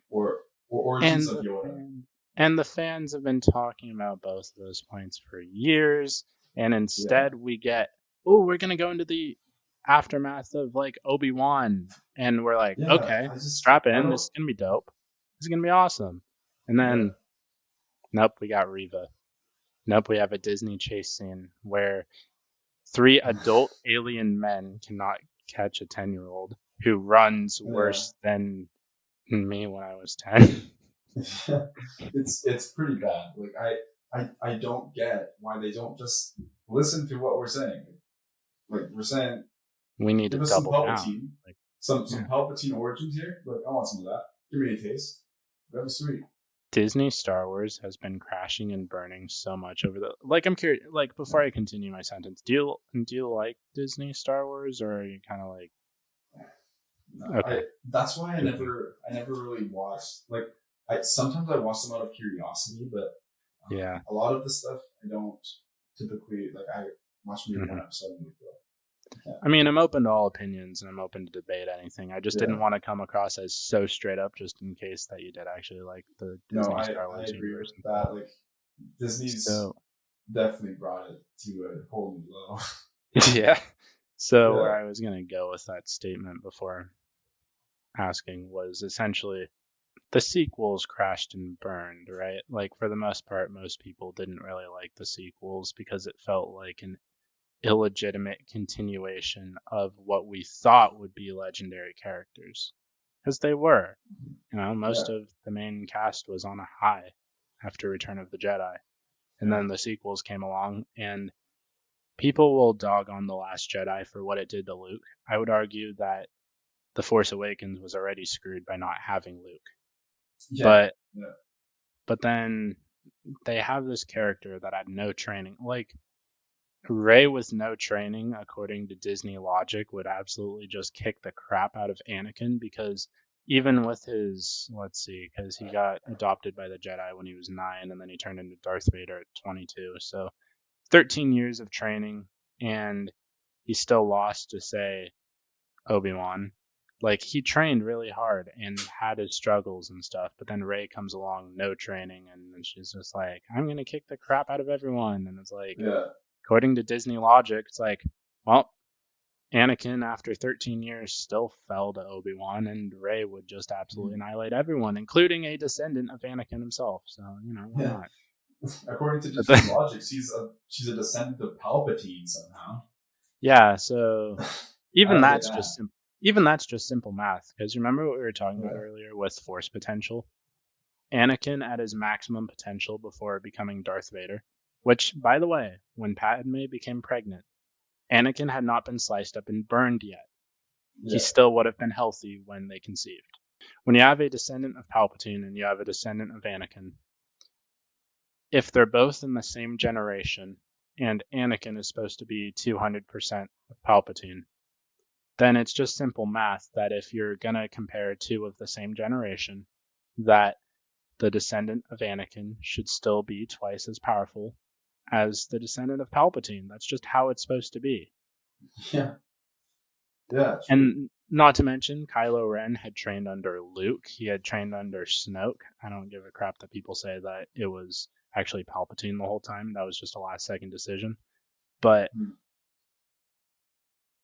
or Origins of Yoda. And the fans have been talking about both of those points for years, and instead we get, we're gonna go into the aftermath of like Obi-Wan, and we're like, okay, strap in, this is gonna be dope, this is gonna be awesome, and then nope, we got Reva. Nope, we have a Disney chase scene where 3 adult alien men cannot catch a 10-year-old who runs worse than me when I was 10. It's pretty bad. Like I don't get why they don't just listen to what we're saying. Like we're saying, we need to double down. Like some Palpatine origins here. Like I want some of that. Give me a taste. That was sweet. Disney Star Wars has been crashing and burning so much over the. Like I'm curious. Like before I continue my sentence, do you like Disney Star Wars, or are you kind of like? No, okay. That's why I never really watched. Like sometimes I watch them out of curiosity, but a lot of the stuff I don't typically like. I watch maybe one episode and go. Yeah. I mean, I'm open to all opinions and I'm open to debate anything. I just didn't want to come across as so straight up, just in case that you did actually like the Disney Star Wars I agree universe. With that. Like Disney's definitely brought it to a whole new level. Yeah. So where I was gonna go with that statement before asking was essentially the sequels crashed and burned, right? Like for the most part, most people didn't really like the sequels because it felt like an illegitimate continuation of what we thought would be legendary characters, because they were. Most of the main cast was on a high after Return of the Jedi, and then the sequels came along, and people will dog on The Last Jedi for what it did to Luke. I would argue that The Force Awakens was already screwed by not having Luke. But then they have this character that had no training. Like Rey with no training, according to Disney logic, would absolutely just kick the crap out of Anakin, because even with his, because he got adopted by the Jedi when he was 9, and then he turned into Darth Vader at 22. So 13 years of training, and he still lost to, say, Obi-Wan. Like, he trained really hard and had his struggles and stuff, but then Rey comes along, no training, and then she's just like, I'm going to kick the crap out of everyone. And it's like, according to Disney logic, it's like, well, Anakin, after 13 years, still fell to Obi-Wan, and Rey would just absolutely annihilate everyone, including a descendant of Anakin himself. So, why not? According to Disney logic, she's a descendant of Palpatine somehow. Yeah, so even that's just simple math, because remember what we were talking about earlier with Force potential? Anakin at his maximum potential before becoming Darth Vader, which, by the way, when Padme became pregnant, Anakin had not been sliced up and burned yet. He still would have been healthy when they conceived. When you have a descendant of Palpatine and you have a descendant of Anakin, if they're both in the same generation, and Anakin is supposed to be 200% of Palpatine, then it's just simple math that if you're going to compare 2 of the same generation, that the descendant of Anakin should still be twice as powerful as the descendant of Palpatine. That's just how it's supposed to be. Yeah. Yeah. True. And not to mention, Kylo Ren had trained under Luke. He had trained under Snoke. I don't give a crap that people say that it was actually Palpatine the whole time. That was just a last-second decision. But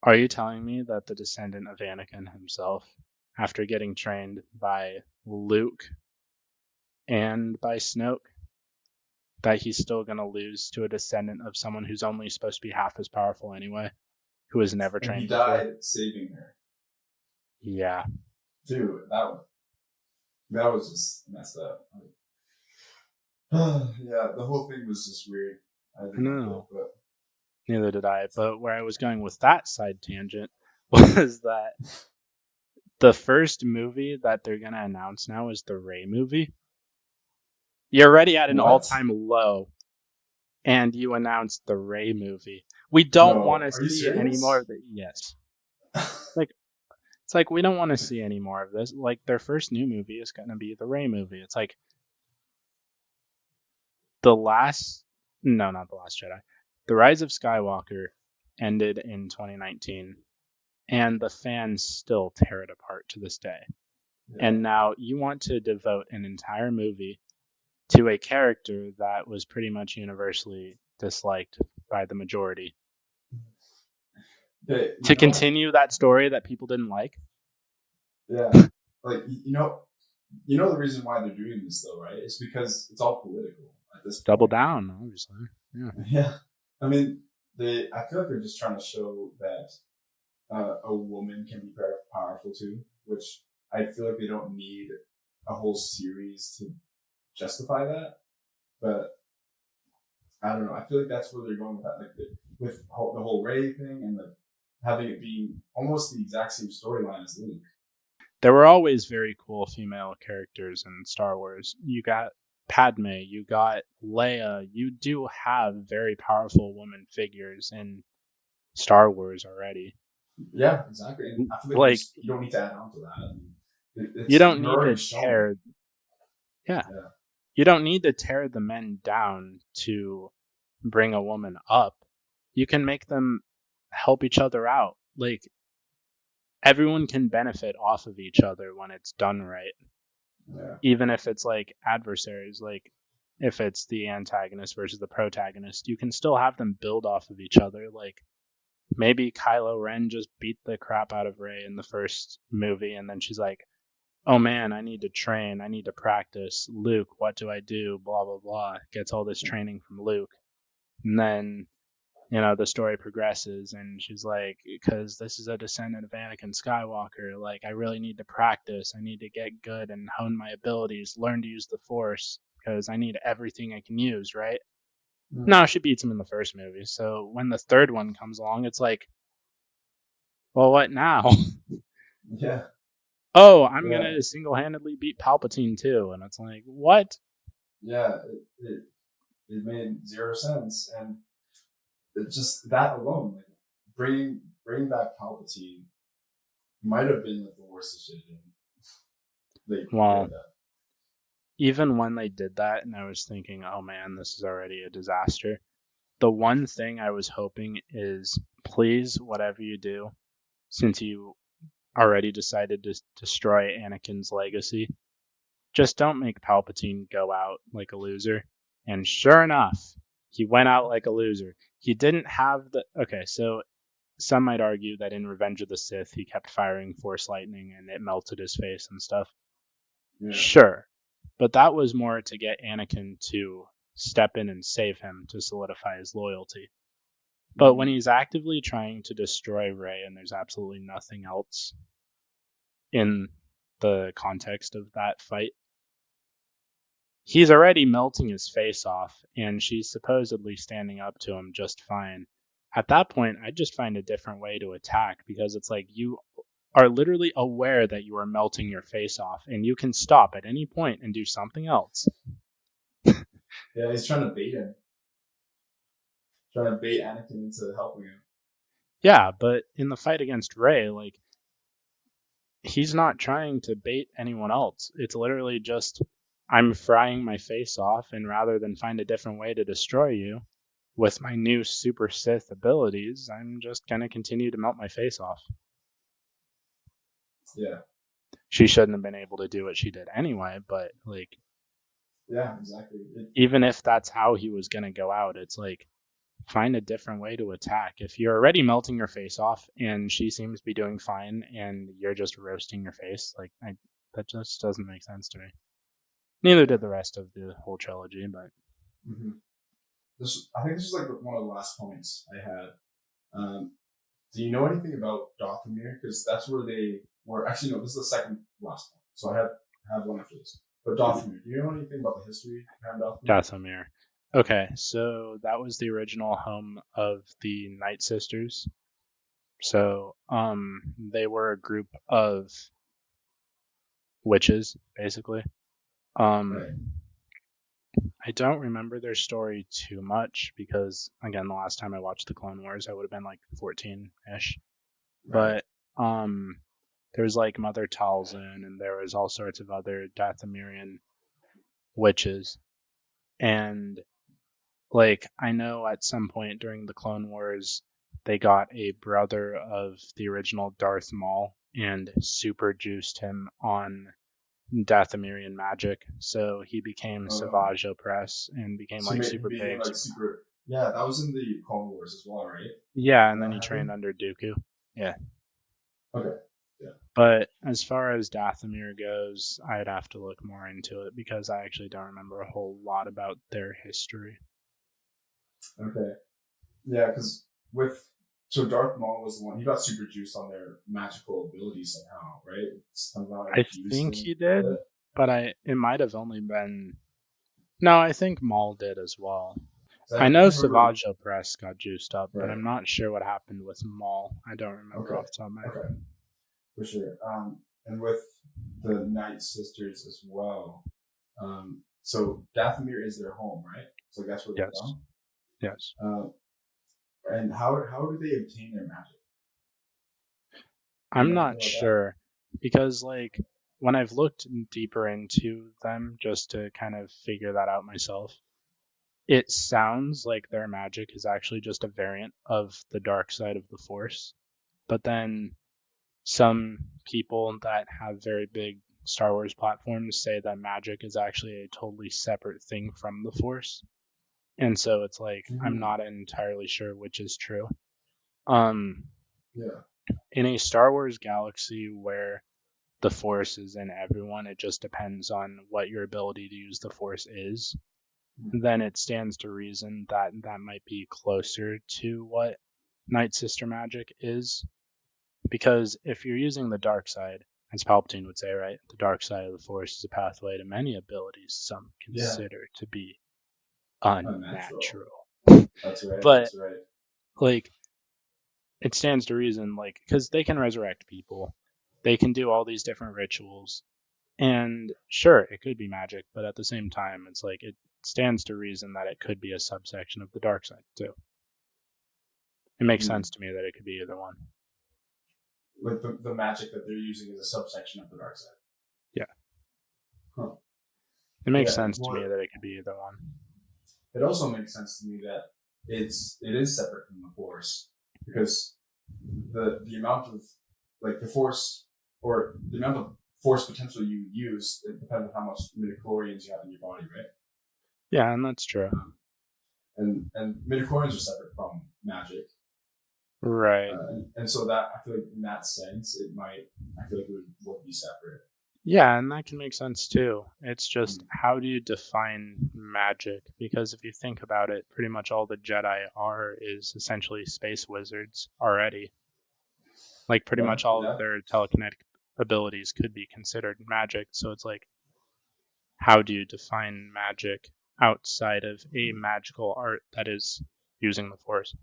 are you telling me that the descendant of Anakin himself, after getting trained by Luke and by Snoke, that he's still going to lose to a descendant of someone who's only supposed to be half as powerful anyway, who was never trained before? He died saving her. Yeah. Dude, that was just messed up. Yeah, the whole thing was just weird. I didn't know. But neither did I. But where I was going with that side tangent was that the first movie that they're going to announce now is the Rey movie. You're already at an all-time low, and you announced the Rey movie. We don't want to see any more of it. Yes. It's like we don't want to see any more of this. Like, their first new movie is going to be the Rey movie. It's like not The Last Jedi. The Rise of Skywalker ended in 2019, and the fans still tear it apart to this day. Yeah. And now you want to devote an entire movie to a character that was pretty much universally disliked by the majority. To continue that story that people didn't like? Yeah. Like, the reason why they're doing this, though, right? It's because it's all political at this point. Double down, obviously. Yeah. Yeah. I mean, I feel like they're just trying to show that a woman can be very powerful too, which I feel like they don't need a whole series to justify that. But I don't know. I feel like that's where they're going with that, like with the whole Rey thing and having it being almost the exact same storyline as Luke. There were always very cool female characters in Star Wars. You got Padme, you got Leia. You do have very powerful woman figures in Star Wars already. Yeah, exactly. And I feel like you don't need to add on to that. You don't need to tear. Yeah. You don't need to tear the men down to bring a woman up. You can make them help each other out. Like, everyone can benefit off of each other when it's done right. Yeah. Even if it's like adversaries, like if it's the antagonist versus the protagonist, you can still have them build off of each other. Like, maybe Kylo Ren just beat the crap out of Rey in the first movie, and then she's like, oh man, I need to train, I need to practice. Luke, what do I do? Blah, blah, blah. Gets all this training from Luke. And then, the story progresses, and she's like, because this is a descendant of Anakin Skywalker, like, I really need to practice. I need to get good and hone my abilities, learn to use the Force, because I need everything I can use, right? No, she beats him in the first movie. So when the third one comes along, it's like, well, what now? Yeah. Oh, I'm going to single-handedly beat Palpatine too. And it's like, what? Yeah, it made zero sense. And it just, that alone, like, bringing back Palpatine might have been like the worst decision. Well, even when they did that, and I was thinking, oh man, this is already a disaster. The one thing I was hoping is, please, whatever you do, since you already decided to destroy Anakin's legacy, just don't make Palpatine go out like a loser. And sure enough, he went out like a loser. He didn't have the... Okay, so some might argue that in Revenge of the Sith, he kept firing Force lightning and it melted his face and stuff. Yeah. Sure. But that was more to get Anakin to step in and save him to solidify his loyalty. But when he's actively trying to destroy Rey and there's absolutely nothing else in the context of that fight, he's already melting his face off, and she's supposedly standing up to him just fine. At that point, I'd just find a different way to attack, because it's like you are literally aware that you are melting your face off, and you can stop at any point and do something else. Yeah, he's trying to bait him. Trying to bait Anakin into helping him. Yeah, but in the fight against Rey, like, he's not trying to bait anyone else. It's literally just, I'm frying my face off, and rather than find a different way to destroy you with my new Super Sith abilities, I'm just going to continue to melt my face off. Yeah. She shouldn't have been able to do what she did anyway, but, like... Yeah, exactly. Even if that's how he was going to go out, it's like, find a different way to attack. If you're already melting your face off and she seems to be doing fine and you're just roasting your face, like, that just doesn't make sense to me. Neither did the rest of the whole trilogy, but... Mm-hmm. I think this is like one of the last points I had. Do you know anything about Dathomir? Because that's where they were. Actually, no, this is the second last point. So I have one after this. But Dathomir, do you know anything about the history behind Dathomir? Dathomir. Okay, so that was the original home of the Nightsisters. So, they were a group of witches, basically. Right. I don't remember their story too much because, again, the last time I watched the Clone Wars, I would have been like 14-ish. Right. But there was like Mother Talzin, and there was all sorts of other Dathomirian witches. And, like, I know at some point during the Clone Wars, they got a brother of the original Darth Maul and super juiced him on Dathomirian magic, so he became Savage Opress and became So like he super became big. like super. Yeah, that was in the Clone Wars as well, right? Yeah, and then he trained under Dooku. Yeah. Okay. Yeah. But as far as Dathomir goes, I'd have to look more into it because I actually don't remember a whole lot about their history. Okay. Yeah, because so Darth Maul was the one, he got super juiced on their magical abilities somehow, right? Somehow I think he did, but it might have only been. No, I think Maul did as well. I know Savage Opress got juiced up, but I'm not sure what happened with Maul. I don't remember off the top of my head. Okay, for sure. And with the Nightsisters as well. So Dathomir is their home, right? So that's where they're from. Yes. And how do they obtain their magic? I'm not sure because like when I've looked deeper into them just to kind of figure that out myself, it sounds like their magic is actually just a variant of the dark side of the Force. But then some people that have very big Star Wars platforms say that magic is actually a totally separate thing from the Force. And so it's like I'm not entirely sure which is true. Yeah. In a Star Wars galaxy where the Force is in everyone, it just depends on what your ability to use the Force is. Then it stands to reason that that might be closer to what Night Sister magic is. Because if you're using the dark side, as Palpatine would say, right, the dark side of the Force is a pathway to many abilities some consider to be unnatural. That's right. But that's right. like, it stands to reason, like, because they can resurrect people, they can do all these different rituals, and sure, it could be magic, but at the same time, it's like it stands to reason that it could be a subsection of the dark side too. It makes sense to me that it could be either one. Like the magic that they're using is a subsection of the dark side. Yeah. Huh. It makes sense to me that it could be either one. It also makes sense to me that it is separate from the Force because the amount of like the Force or the amount of Force potential you use, it depends on how much midichlorians you have in your body, right? Yeah, and that's true. And midichlorians are separate from magic. Right. And so that I feel like in that sense, I feel like it would be separate. Yeah, and that can make sense too. It's just how do you define magic? Because if you think about it, pretty much all the Jedi are is essentially space wizards already. Like pretty much all of their telekinetic abilities could be considered magic. So it's like, how do you define magic outside of a magical art that is using the Force?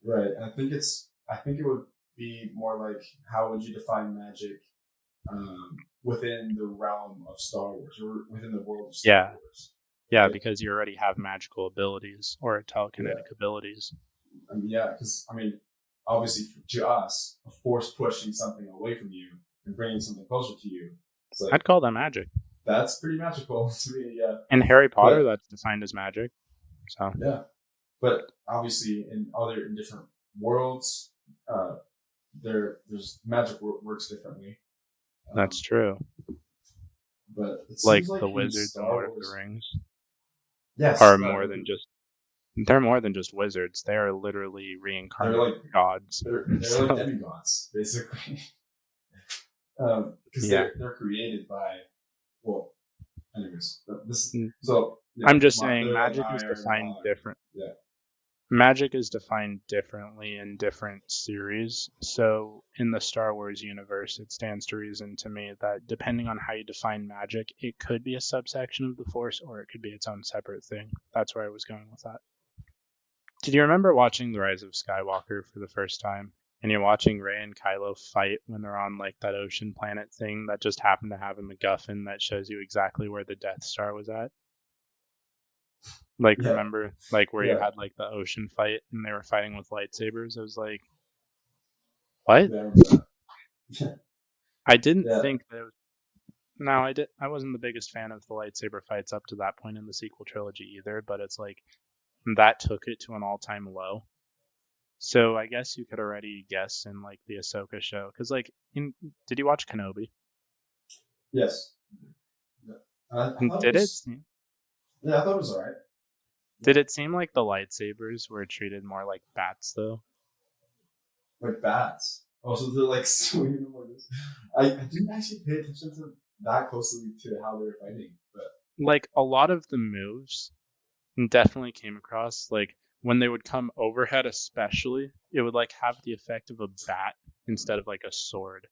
Right. And I think it would be more like, how would you define magic within the realm of Star Wars or within the world of Star Wars? Yeah, right? Because you already have magical abilities or telekinetic abilities. I mean, because obviously to us, a Force pushing something away from you and bringing something closer to you. Like, I'd call that magic. That's pretty magical to me, yeah. In Harry Potter, that's defined as magic. So yeah, but obviously in different worlds, there's magic works differently. That's true. But it like seems like the wizards in Lord of the Rings, are more than just. They're more than just wizards. They are literally reincarnated gods. They're like demigods, basically. Because they're created by, well, anyways. I'm just saying magic is defined different. Yeah. Magic is defined differently in different series. So in the Star Wars universe, it stands to reason to me that depending on how you define magic, it could be a subsection of the Force or it could be its own separate thing. That's where I was going with that. Did you remember watching The Rise of Skywalker for the first time? And you're watching Rey and Kylo fight when they're on like that ocean planet thing that just happened to have a MacGuffin that shows you exactly where the Death Star was at? Like, remember, like where you had like the ocean fight and they were fighting with lightsabers? I was like, what? I didn't think that it was. No, I wasn't the biggest fan of the lightsaber fights up to that point in the sequel trilogy either, but it's like that took it to an all-time low. So I guess you could already guess in like the Ahsoka show, because like, did you watch Kenobi? Yes. Yeah. I thought it Did it? was. Yeah, I thought it was alright. Did it seem like the lightsabers were treated more like bats though? Like bats. Oh, so they're like swinging them like this. I didn't actually pay attention to that closely to how they were fighting, but Like a lot of the moves definitely came across like when they would come overhead, especially it would like have the effect of a bat instead of like a sword.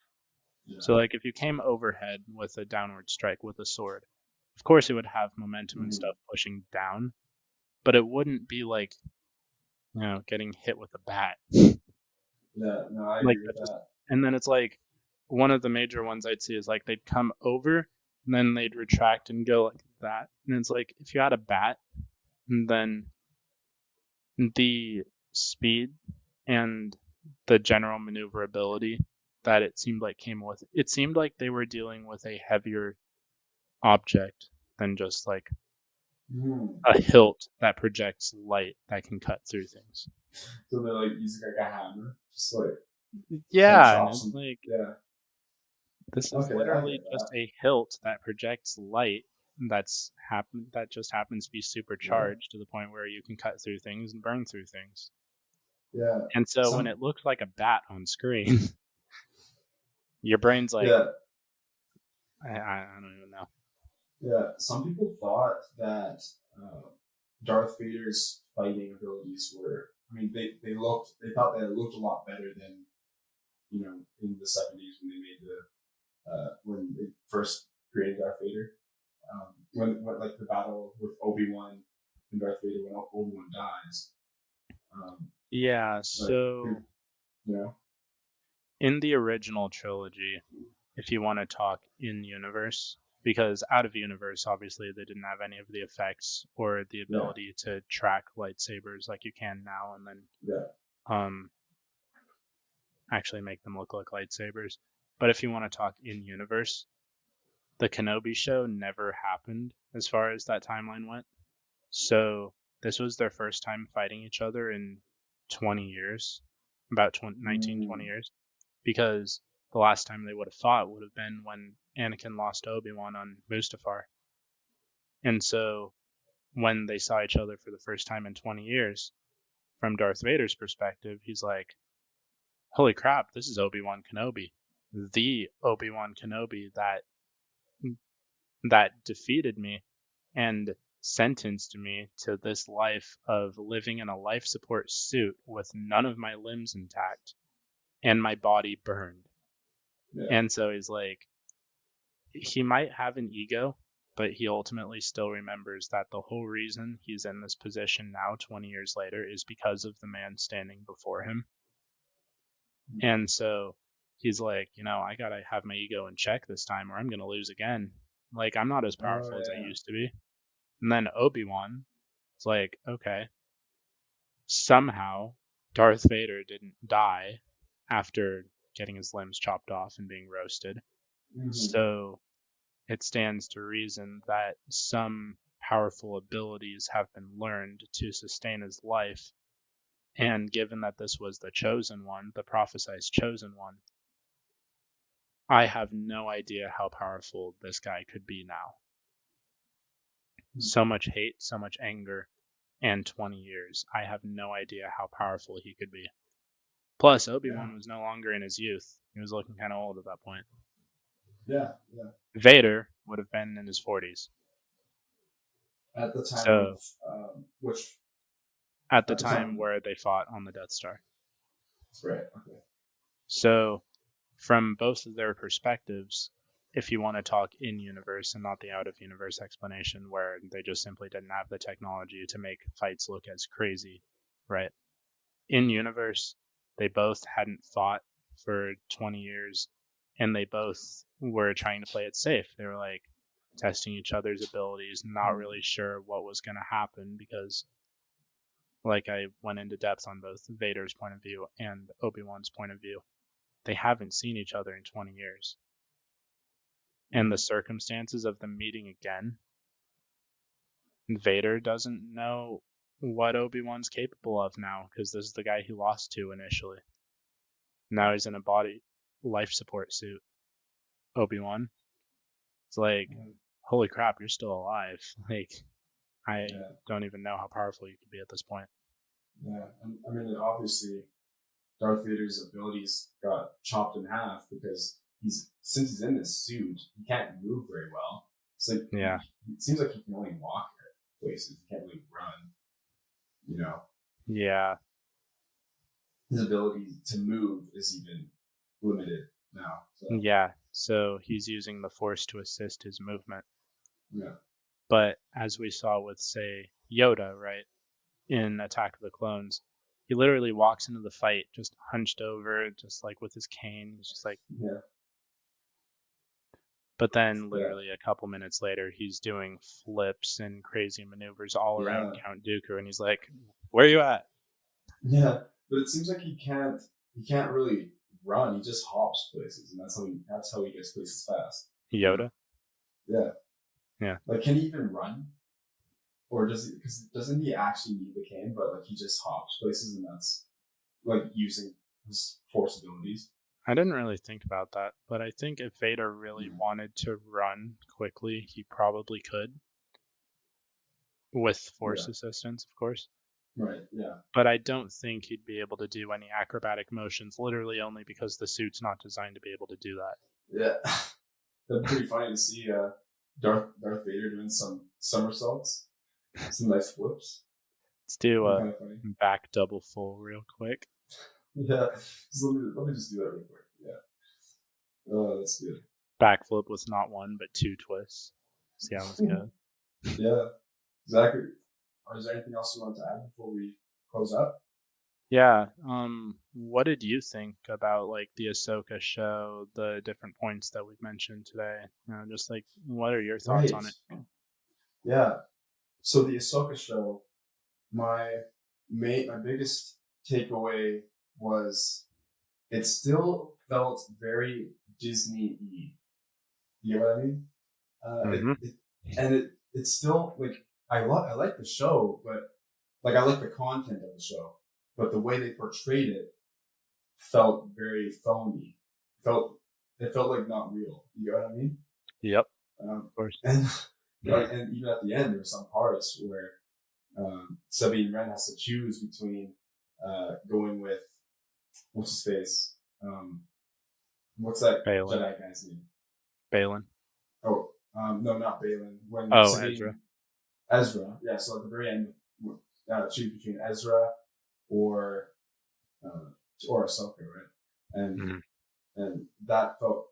yeah. So like if you came overhead with a downward strike with a sword, of course it would have momentum and stuff pushing down, but it wouldn't be like, getting hit with a bat. Yeah, no, I Like agree with that just, that. and then it's like one of the major ones I'd see is like they'd come over and then they'd retract and go like that. And it's like if you had a bat, then the speed and the general maneuverability that it seemed like came with it seemed like they were dealing with a heavier object than just like a hilt that projects light that can cut through things. So they're like using like a hammer, just like Yeah, and chop it's some. like Yeah. this is Okay, I literally get just that. a hilt that projects light that just happens to be Yeah. supercharged to the point where you can cut through things and burn through things. Yeah. And so when Some. it looks like a bat on screen, your brain's like, Yeah. I don't even know. Yeah. Some people thought that Darth Vader's fighting abilities were. I mean, they thought that it looked a lot better than in the '70s when they made when they first created Darth Vader. When like the battle with Obi-Wan and Darth Vader when Obi-Wan dies. Yeah, Like so you know. in the original trilogy, if you want to talk in universe, because out of universe, obviously they didn't have any of the effects or the Yeah. ability to track lightsabers like you can now, and then Yeah. actually make them look like lightsabers. But if you want to talk in universe, the Kenobi show never happened as far as that timeline went. So this was their first time fighting each other in 20 years, about 19, 20 years, because the last time they would have fought would have been when Anakin lost to Obi-Wan on Mustafar. And so when they saw each other for the first time in 20 years, from Darth Vader's perspective, he's like, holy crap, this is Obi-Wan Kenobi. The Obi-Wan Kenobi that defeated me and sentenced me to this life of living in a life support suit with none of my limbs intact and my body burned. Yeah. And so he's like, he might have an ego, but he ultimately still remembers that the whole reason he's in this position now, 20 years later, is because of the man standing before him. And so he's like, I got to have my ego in check this time or I'm going to lose again. Like, I'm not as powerful as I used to be. And then Obi-Wan is like, okay, somehow Darth Vader didn't die after getting his limbs chopped off and being roasted. So it stands to reason that some powerful abilities have been learned to sustain his life. And given that this was the chosen one, the prophesized chosen one, I have no idea how powerful this guy could be now. So much hate, so much anger, and 20 years. I have no idea how powerful he could be. Plus, Obi-Wan was no longer in his youth. He was looking kind of old at that point. Yeah, yeah. Vader would have been in his 40s. At the time So, of which? At the time where they fought on the Death Star. Right. Okay. So, from both of their perspectives, if you want to talk in universe and not the out of universe explanation where they just simply didn't have the technology to make fights look as crazy, right? In universe, they both hadn't fought for 20 years and they both were trying to play it safe. They were like testing each other's abilities, not really sure what was going to happen because, like, I went into depth on both Vader's point of view and Obi-Wan's point of view. They haven't seen each other in 20 years. And the circumstances of them meeting again, Vader doesn't know what Obi-Wan's capable of now, because this is the guy he lost to initially. Now he's in a body life support suit. Obi-Wan. It's like, holy crap, you're still alive. Like, I don't even know how powerful you could be at this point. Yeah, and I mean, obviously, Darth Vader's abilities got chopped in half because since he's in this suit, he can't move very well. So it seems like he can only walk places. He can't really run. You know. Yeah. His ability to move is even limited now. So. Yeah. So he's using the Force to assist his movement. Yeah. But as we saw with, say, Yoda, right, in Attack of the Clones, he literally walks into the fight just hunched over, just like with his cane. He's just like, yeah. But then literally a couple minutes later, he's doing flips and crazy maneuvers all around Count Dooku, and he's like, "Where are you at?" Yeah, but it seems like he can't really run. He just hops places, and that's how he gets places fast. Yoda? Yeah. Yeah. Like, can he even run? Or doesn't he actually need the cane, but like he just hops places, and that's like using his Force abilities? I didn't really think about that, but I think if Vader really wanted to run quickly, he probably could. With Force assistance, of course. Right, yeah. But I don't think he'd be able to do any acrobatic motions, literally only because the suit's not designed to be able to do that. Yeah. That'd be pretty funny to see Darth Vader doing some somersaults, some nice flips. Let's do a back double full real quick. Yeah, let me just do that real quick. Yeah. Oh, that's good. Backflip with not one but two twists. See how this goes. Yeah, exactly. Is there anything else you want to add before we close up? Yeah. What did you think about like the Ahsoka show, the different points that we've mentioned today? Just like, what are your thoughts on it? Yeah. So the Ahsoka show, my biggest takeaway was it still felt very Disney-y. You know what I mean? It's still like I like the show, but like I like the content of the show, but the way they portrayed it felt very phony. It felt like not real. You know what I mean? Yep. Of course. And even at the end, there were some parts where Sabine and Wren has to choose between going with what's his face. What's that Jedi guy's name? Balin. Oh, no, not Balin. Ezra. Ezra. Yeah. So at the very end, choose between Ezra or Ahsoka, right? And that felt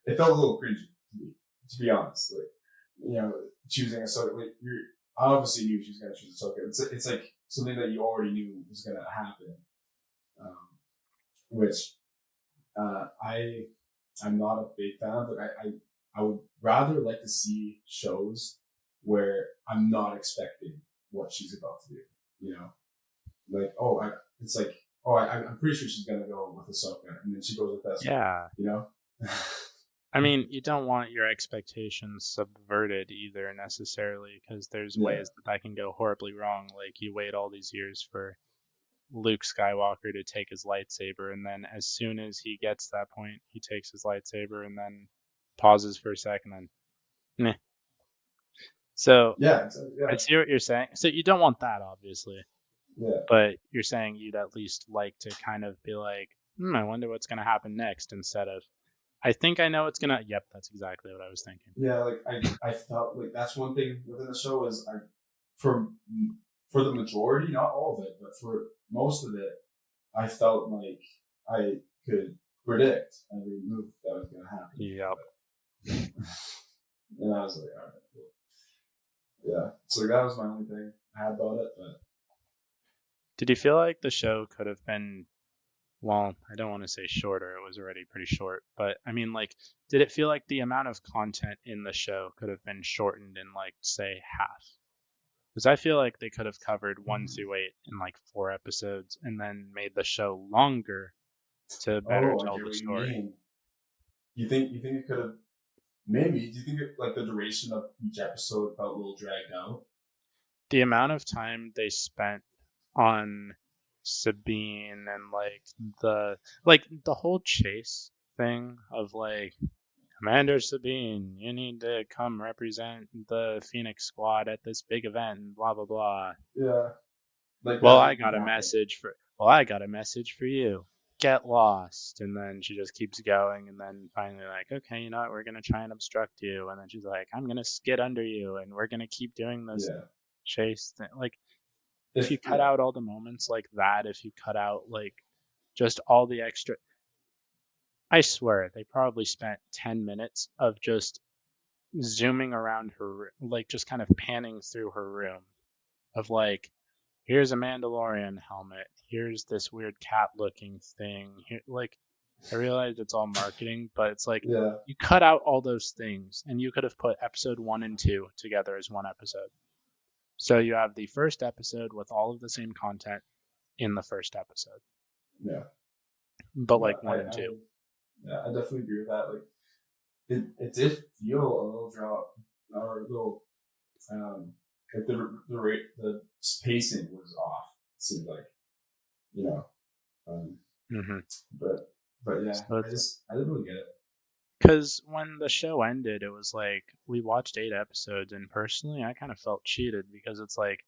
a little cringy to be honest. Like, choosing Ahsoka, like I obviously knew she was gonna choose Ahsoka. It's like something that you already knew was gonna happen, which I'm not a big fan of. But I would rather like to see shows where I'm not expecting what she's about to do. You know, like I'm pretty sure she's gonna go with Ahsoka, and then she goes with Ezra. Yeah. You know. I mean, you don't want your expectations subverted either necessarily, because there's ways that can go horribly wrong. Like you wait all these years for Luke Skywalker to take his lightsaber, and then as soon as he gets to that point, he takes his lightsaber and then pauses for a second and meh. So I see what you're saying. So you don't want that, obviously. Yeah. But you're saying you'd at least like to kind of be like, I wonder what's going to happen next, instead of, I think I know what's going to, yep, that's exactly what I was thinking. Yeah, like I felt like that's one thing within the show is for the majority, not all of it, but for most of it, I felt like I could predict every move that was going to happen. Yep. And I was like, all right, cool. Yeah. So that was my only thing I had about it. But did you feel like the show could have been, well, I don't want to say shorter, it was already pretty short, but I mean, like, did it feel like the amount of content in the show could have been shortened in, like, say, half? Because I feel like they could have covered 1 through 8 in like 4 episodes and then made the show longer to better tell the story. You think it could have? Maybe. Do you think like the duration of each episode felt a little dragged out? the amount of time they spent on Sabine and the whole chase thing of like, Commander Sabine, you need to come represent the Phoenix Squad at this big event and blah blah blah. Yeah. Like Well, that I didn't got a happen. message for well, I got a message for you. Get lost. And then she just keeps going and then finally like, okay, you know what, we're gonna try and obstruct you, and then she's like, I'm gonna skid under you and we're gonna keep doing this Yeah. chase thing. Like if you cut out all the moments like that, if you cut out like just all the extra, I swear they probably spent 10 minutes of just zooming around her, like just kind of panning through her room of like, here's a Mandalorian helmet, here's this weird cat looking thing. Here, like, I realize it's all marketing, but it's like Yeah. you cut out all those things and you could have put episode 1 and 2 together as one episode. So you have the first episode with all of the same content in the first episode. Yeah. But Yeah, like 1 and 2. Yeah, I definitely agree with that. Like, it did feel a little drop or a little like the rate, the pacing was off. It seemed like, you know, Mm-hmm. but yeah, So I didn't really get it. Because when the show ended, it was like we watched 8 episodes, and personally, I kind of felt cheated because it's like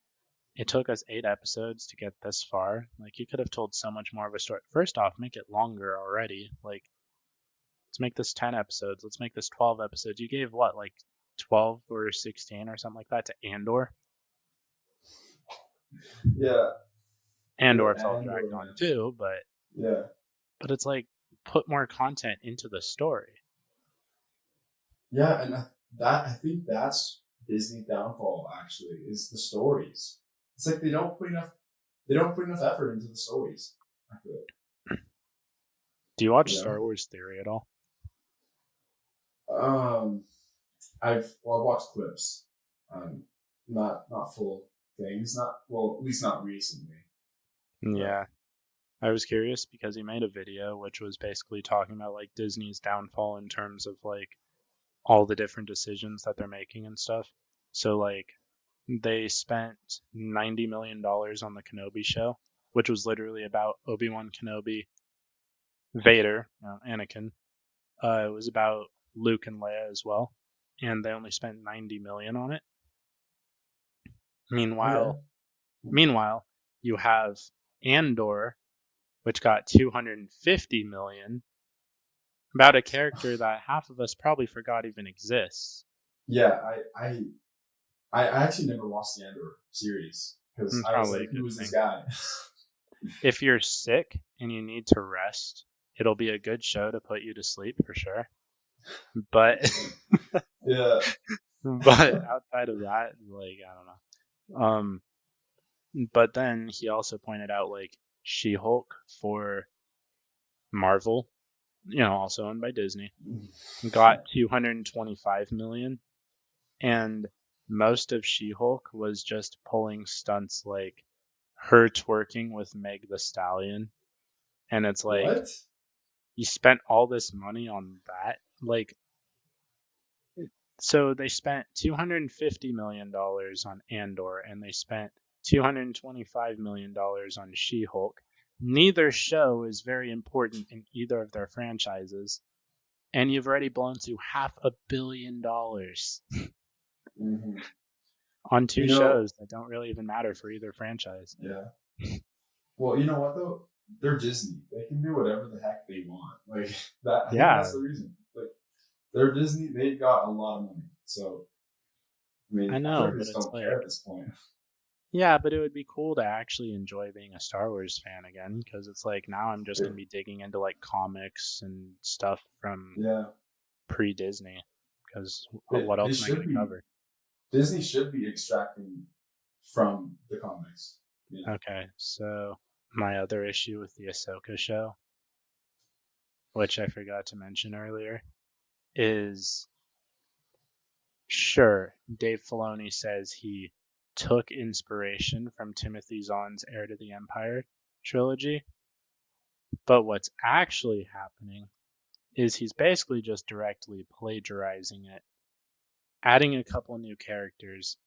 it took us 8 episodes to get this far. Like you could have told so much more of a story. First off, make it longer already. Like let's make this 10 episodes. Let's make this 12 episodes. You gave what, like 12 or 16 or something like that to Andor. Yeah. Andor Yeah, felt dragged on too, but it's like put more content into the story. Yeah, and I think that's Disney's downfall. Actually, is the stories. It's like they don't put enough effort into the stories. I feel like. Do you watch Star Wars Theory at all? I've watched clips, not full things, at least not recently. Yeah. I was curious because he made a video which was basically talking about like Disney's downfall in terms of like all the different decisions that they're making and stuff. So like they spent $90 million on the Kenobi show, which was literally about Obi-Wan Kenobi, Vader, Anakin. It was about Luke and Leia as well, and they only spent 90 million on it. Meanwhile, you have Andor, which got 250 million, about a character that half of us probably forgot even exists. Yeah, I actually never watched the Andor series because I was like, who is this guy? If you're sick and you need to rest, it'll be a good show to put you to sleep for sure. But yeah. But outside of that, like I don't know. But then he also pointed out like She-Hulk for Marvel, also owned by Disney, got 225 million, and most of She-Hulk was just pulling stunts like her twerking with Meg the Stallion, and it's like what? You spent all this money on that, like. So they spent $250 million on Andor, and they spent $225 million on She-Hulk. Neither show is very important in either of their franchises, and you've already blown through $500 million on two shows that don't really even matter for either franchise. Yeah. Well, you know what though? They're Disney. They can do whatever the heck they want. Like that. I think that's the reason. Like they're Disney. They've got a lot of money. So I mean, I know, but don't care at this point. Yeah, but it would be cool to actually enjoy being a Star Wars fan again, because it's like now I'm just gonna be digging into like comics and stuff from pre-Disney, because what else am I gonna cover? Disney should be extracting from the comics. Yeah. Okay, so my other issue with the Ahsoka show, which I forgot to mention earlier, is sure, Dave Filoni says he took inspiration from Timothy Zahn's Heir to the Empire trilogy, but what's actually happening is he's basically just directly plagiarizing it, adding a couple new characters,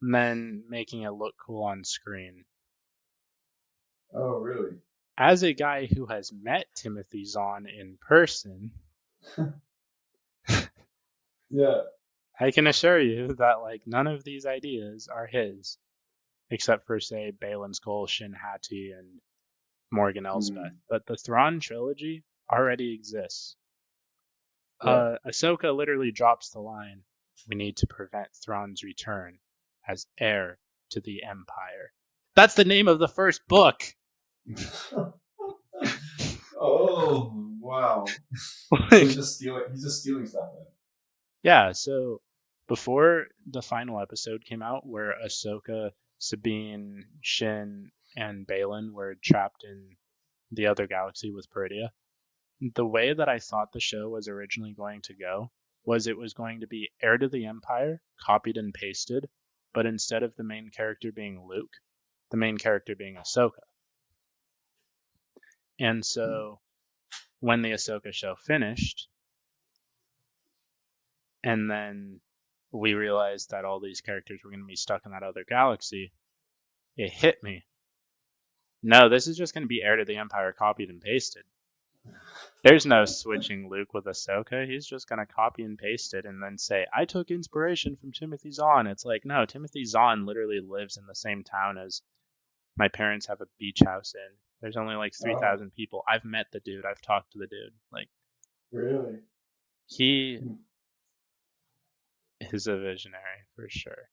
and then making it look cool on screen. Oh, really? As a guy who has met Timothy Zahn in person, Yeah. I can assure you that like none of these ideas are his, except for say Baylan Skoll, Shin Hati, and Morgan Elsbeth. But the Thrawn trilogy already exists. Yeah. Ahsoka literally drops the line, "We need to prevent Thrawn's return as heir to the Empire." That's the name of the first book. Oh, wow. Like, so he's just stealing stuff then. yeah, so before the final episode came out where Ahsoka, Sabine, Shin, and Baylan were trapped in the other galaxy with Peridia, the way that I thought the show was originally going to go was it was going to be Heir to the Empire, copied and pasted, but instead of the main character being Luke, the main character being Ahsoka. And so when the Ahsoka show finished, and then we realized that all these characters were going to be stuck in that other galaxy, it hit me. No, this is just going to be Heir to the Empire copied and pasted. There's no switching Luke with Ahsoka. He's just going to copy and paste it and then say, I took inspiration from Timothy Zahn. It's like, no, Timothy Zahn literally lives in the same town as my parents have a beach house in. There's only like 3,000 people. I've met the dude. I've talked to the dude. Like, really? He is a visionary for sure.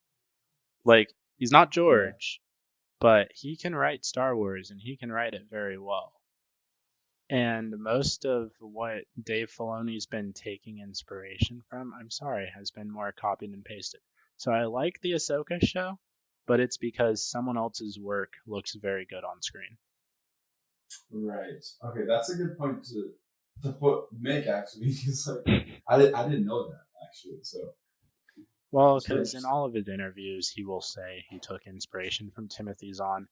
Like, he's not George, but he can write Star Wars and he can write it very well. And most of what Dave Filoni's been taking inspiration from, I'm sorry, has been more copied and pasted. So I like the Ahsoka show, but it's because someone else's work looks very good on screen. Right. Okay, that's a good point to make actually. Because like I didn't know that actually. So. Well, because in all of his interviews, he will say he took inspiration from Timothy Zahn.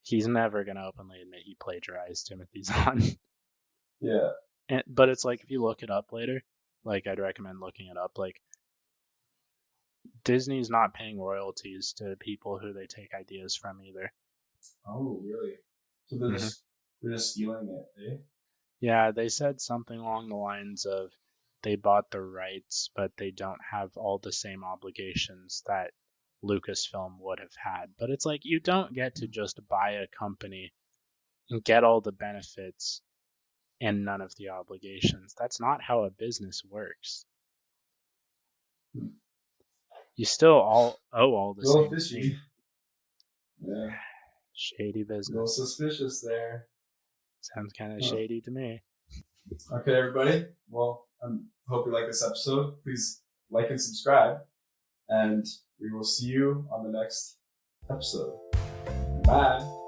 He's never going to openly admit he plagiarized Timothy Zahn. Yeah. But it's like, if you look it up later, like, I'd recommend looking it up. Like, Disney's not paying royalties to people who they take ideas from either. Oh, really? So they're just stealing it, eh? Yeah, they said something along the lines of they bought the rights, but they don't have all the same obligations that Lucasfilm would have had. But it's like, you don't get to just buy a company and get all the benefits and none of the obligations. That's not how a business works. You still all owe all the same fishy. Yeah. Shady business. A little suspicious there. Sounds kind of shady to me. Okay, everybody. Well, I hope you like this episode. Please like and subscribe. And we will see you on the next episode. Bye.